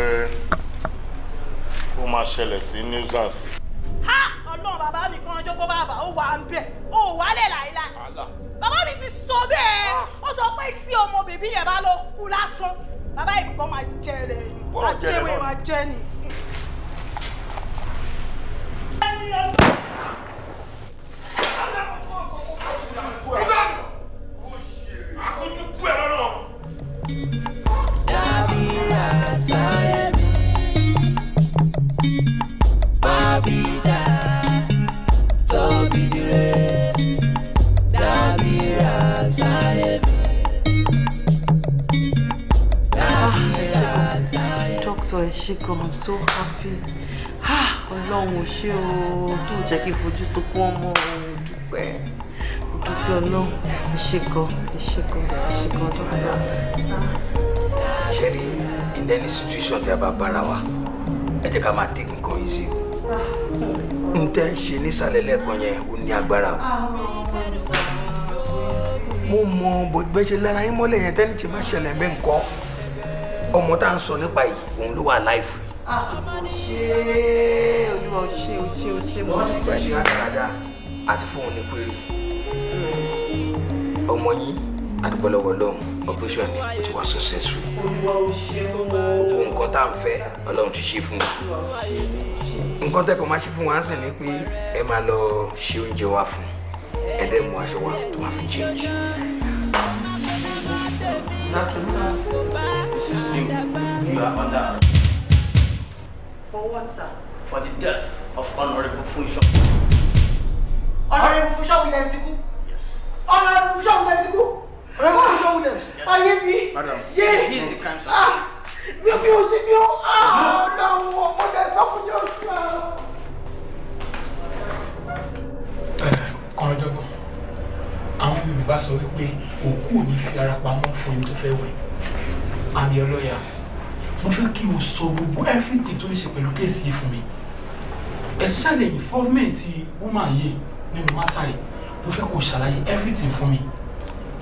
ó máa ṣẹlẹ̀ sí nuisance? Ọlọ́run bàbá mi kan ọjọ́ kó bàbá ó wà ń bẹ̀ ó wálẹ̀ láìláì. Bàbá mi ti sọ bẹ́ẹ̀ ó sọ pé tí ọmọ bèbí yẹn bá lọ kú lásán bàbá ìbùkún máa jẹ rẹ̀ ni àjẹwé máa jẹ ni. Àkójúkú ẹ̀ lọ́nà. Dabira Sanyeri, Babida, Tobidire, Dabira Sanyeri, Dabira Sanyeri. Doctor Eshiko, I'm so happy. Ọlọ́run ò ṣé o tó jẹ́ kí n fojú sunkún ọmọ o dúpẹ́ Ọlọ́run Eshiko dọ́kítà. Ṣẹ́rí in any situation tí a bá bára wa ẹ jẹ́ ká máa take nǹkan yìí sí o. N tẹ́ ṣe nísàlẹ̀ lẹ́ẹ̀kan yẹn ó ní agbára o. Mo mọ bẹ́ẹ̀ ṣe lára yín mọ́lẹ̀ yẹn tẹ́lẹ̀ tí máa ṣẹlẹ̀ bẹ́ẹ̀ nǹkan ọmọ tá à ń sọ nípa yìí òun ló wà láìfù. Olúwa ò ṣe mo sì gbà ṣe àdáradá àti fún òun ní péré ọmọ yín àdúgbò lọ́wọ́ lọ́hùn operation ni ó ti wá successful. Olúwa ò ṣe gbogbo nǹkan tá à ń fẹ́ Ọlọ́run ti ṣe fún wa nǹkan tẹ́kọ̀ọ́ máa ṣe fún wa ń sìn ní pé ẹ máa lọ ṣe oúnjẹ wa fún ẹ̀dẹ̀ mú aṣọ wa tó máa fi change. This is you. You are under. For what, sir? For the death of Honourable Funsho. Honourable Funsho Williams ti kú? Honourable Funsho Williams ti kú? Honourable Funsho Williams? Ayé mi! Madam, Yeah. he is the crime suspect. Mi ò ṣe mi ò ọlọ́run ọmọdé sọ́kùnjẹ́ oṣù àwọn. Kanranjangbon, àwọn Yorùbá sọ wípé òkú ò ní fi ara pamọ́ fún ẹni tó fẹ́ wẹ̀. Àmì ọlọ́yà, mo fẹ́ kí o sọ gbogbo everything tó ní ṣe pẹ̀lú kéèsì yìí fún mi. Especially involvement woman yìí nínú mátà yìí, mo fẹ́ kó o ṣàlàyé everything fún mi.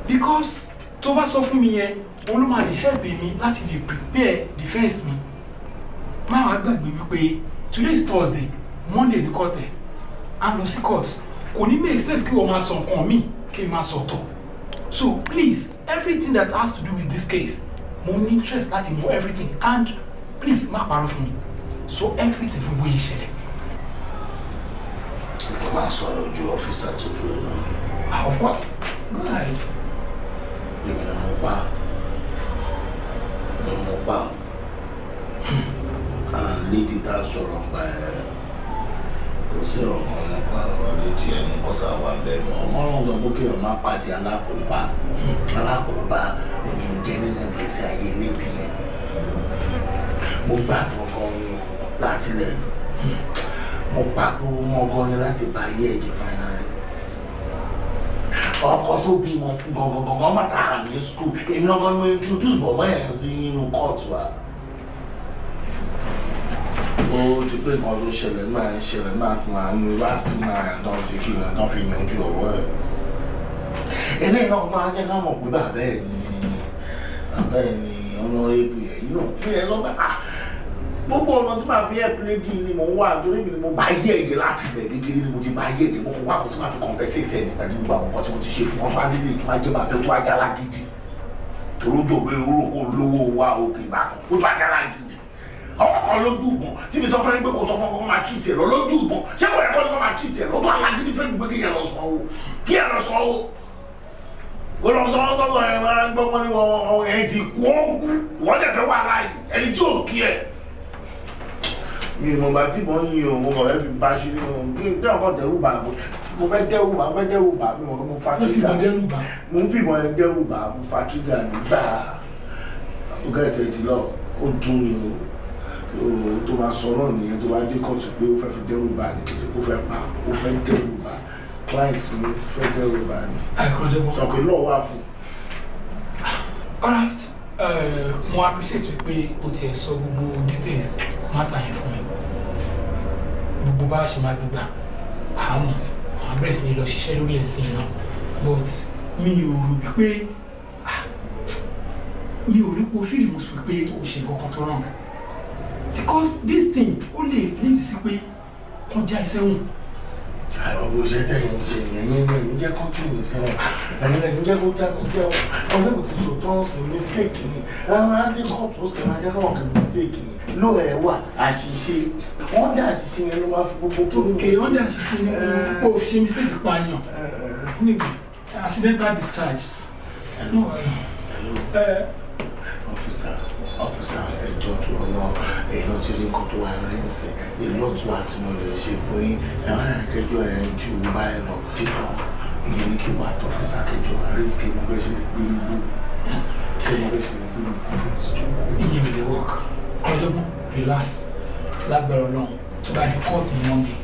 Because tó bá sọ fún mi yẹn, òun ló máa lè help mi láti lè prepare defence mi. Má wàá gbàgbé wípé today is Thursday, Monday ní court ẹ̀, à ń lọ sí court. Kò ní make sense kí wọ́n máa sọ nǹkan mi kí n máa sọ ọ̀tọ̀. So please, everything that has to do with this case, mo ní interest láti know everything and please má parọ́ fún mi. So everything fún bóyá ìṣẹ̀lẹ̀. Kí máa sọ̀rọ̀ ojú ọ́fíìsì àtúntò ẹ̀ náà. Of course, go ahead. Èmi ni mo pa. Lady tá a sọ̀rọ̀ pa ẹ̀. Kò sí ọ̀kan nípa ọ̀rọ̀ létí ẹ̀ ní kọ́tà wà lẹ́nu. Ọmọ ọ̀run sọ pé kí ọ̀ máa pàdé alákòóbá. Alákòóbá ni mo jẹ́ nínú gbèsè ayé lédi yẹn. Mo gbà gangan ni láti lẹ̀. Mo pa gbogbo mọ́ gan ni láti bá ayé ẹ̀jẹ̀ finally. Ọkọ tó bímọ fún gangan bàtà ara mi school. Èmi gangan ló introduce bọ̀mọ́ ẹ̀ sí inú court wa. Ó ti pé nǹkan ló ṣẹlẹ̀ náà fún wa ní yunifásitì náà ẹ̀dán ti kí ni ẹ̀dán fi yanjú ọwọ́ ẹ̀. Eléyìí náà máa jẹ́ ká mọ̀ pé bàbá ẹ̀ ni Honourable yẹn yìí náà bí ẹ lọ́gbà gbogbo ọ̀nà tí màá fi ẹ̀ pílẹ́jì ni mò ń wà torí mi ni mo bá yé ẹ̀jẹ̀ láti ilẹ̀ gẹ́gẹ́ ni mo ti bá yé ẹ̀jẹ̀ mo kò wá kó tí màá fi compensate ẹ̀ pẹ̀lú gbogbo àwọn nǹkan tí mo ti ṣe fún wọn fámílì kí máa jẹ́ bàbá tó wájà lágídí torójò pé orúkọ lówó wa òkè ìbàdàn ó tó wájà lágídí ọkọ̀ lójú ìbọn tí mi sọ fún ẹni pé kò sọ fún ọkọ̀ máa treat ẹ̀ lọ lójú ìbọn ṣé kò yẹ kọ́ ni kò máa treat ẹ̀ lọ tó alágídí fẹ́ mi pé kí yẹn lọ sanwó kí yẹn lọ sanwó olùsọ̀rọ̀ tọ́sọ̀ ẹ̀ máa ń gbọ́gbọ́n ní wọn ẹ̀ ti kú ọ́nkú wọ́n dẹ̀ fẹ́ wà láàyè ẹni tí ò kí ẹ̀. mi ò mọ̀gbà tí mo ń yin òun mọ̀ ẹ́ fi bá ṣe ní òun bí ọkọ̀ dẹ́rù bá mo fẹ́ dẹ́rù bá mi mọ̀ pé mo fa tírígà mo ń fìbọn ẹ̀ dẹ́rù bá mo fa tírígà nígbà ọgá ẹ̀tẹ̀ ìdílọ̀ ó dùn mí o tó máa sọ náà nìyẹn tó bá dé kóòtù pé ó fẹ́ fi dẹ́rù bá ní kí ó fẹ́ pa ó fẹ́ dẹ́rù bá client mi fẹ́ dẹ́rù bá ní. sọ pé lọ́ọ̀ wà fún. Alright, mo appreciate pé o tiẹ̀ sọ gbogbo details matter yẹn fún mi gbogbo bá a ṣe máa gbégbá àmọ́ àwọn abẹ́rẹ́ sí ni lọ ṣiṣẹ́ lórí ẹ̀sìn náà but mi ò rò pé o feel mo sọ pé o ṣe nǹkan tó wrong because this thing ó lè lead sí pé wọ́n já iṣẹ́ wọn. àwọn ọmọ iṣẹ́ tẹ̀yìn ṣe nìyẹn ní ẹ̀yìn jẹ́ kó kí mi sẹ́wọ̀n ẹ̀yìn jẹ́ kó já mi sẹ́wọ̀n ọ̀rẹ́ mi ti sọ̀tọ́ sí mistake ni àwọn adékọ̀tù ó sì máa jẹ́ náà kí mistake ni ló ẹ̀ wà àṣìṣe wọ́n dá àṣìṣe yẹn ló máa fi gbogbo kí mi. kè wọ́n dá àṣìṣe ni kò fi ṣe mistake pààyàn níbi accidental discharge. Officer, ẹjọ́ tó lọ èèyàn ti rí nǹkan tó wà lẹ́sìn ìlọ́tún àti mo lè ṣe pé ẹ̀wọ̀n àkẹjọ ẹ̀ ju báyìí lọ dípò ìyẹn ní kí wà tó fi ṣàkẹjọ àrí kí mo bẹ́ ṣe lè gbé ìlú kí mo bẹ́ ṣe lè gbé ìlú fún ìṣòro. ìyẹn is a work kọjọ́gbọ́n relax lágbára ọlọ́run tó bá di kóòtù ní monday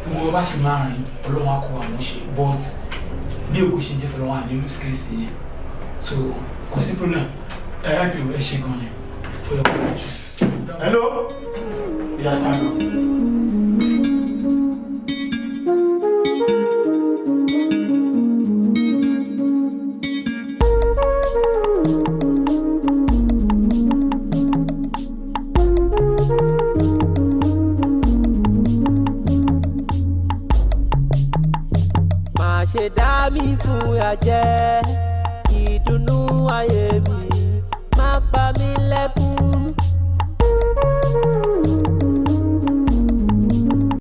gbogbo bá ṣe máa rìn ọlọ́run á kó àwọn ṣe but bí òkú ṣe jẹ́ tọ́lọ́wọ́n àní lose case yẹn so kò sí problem ẹ ṣe gan ni. Hello? Yes, stand up. Má ṣe dá mi fún àjẹ́ ìdùnnú ayé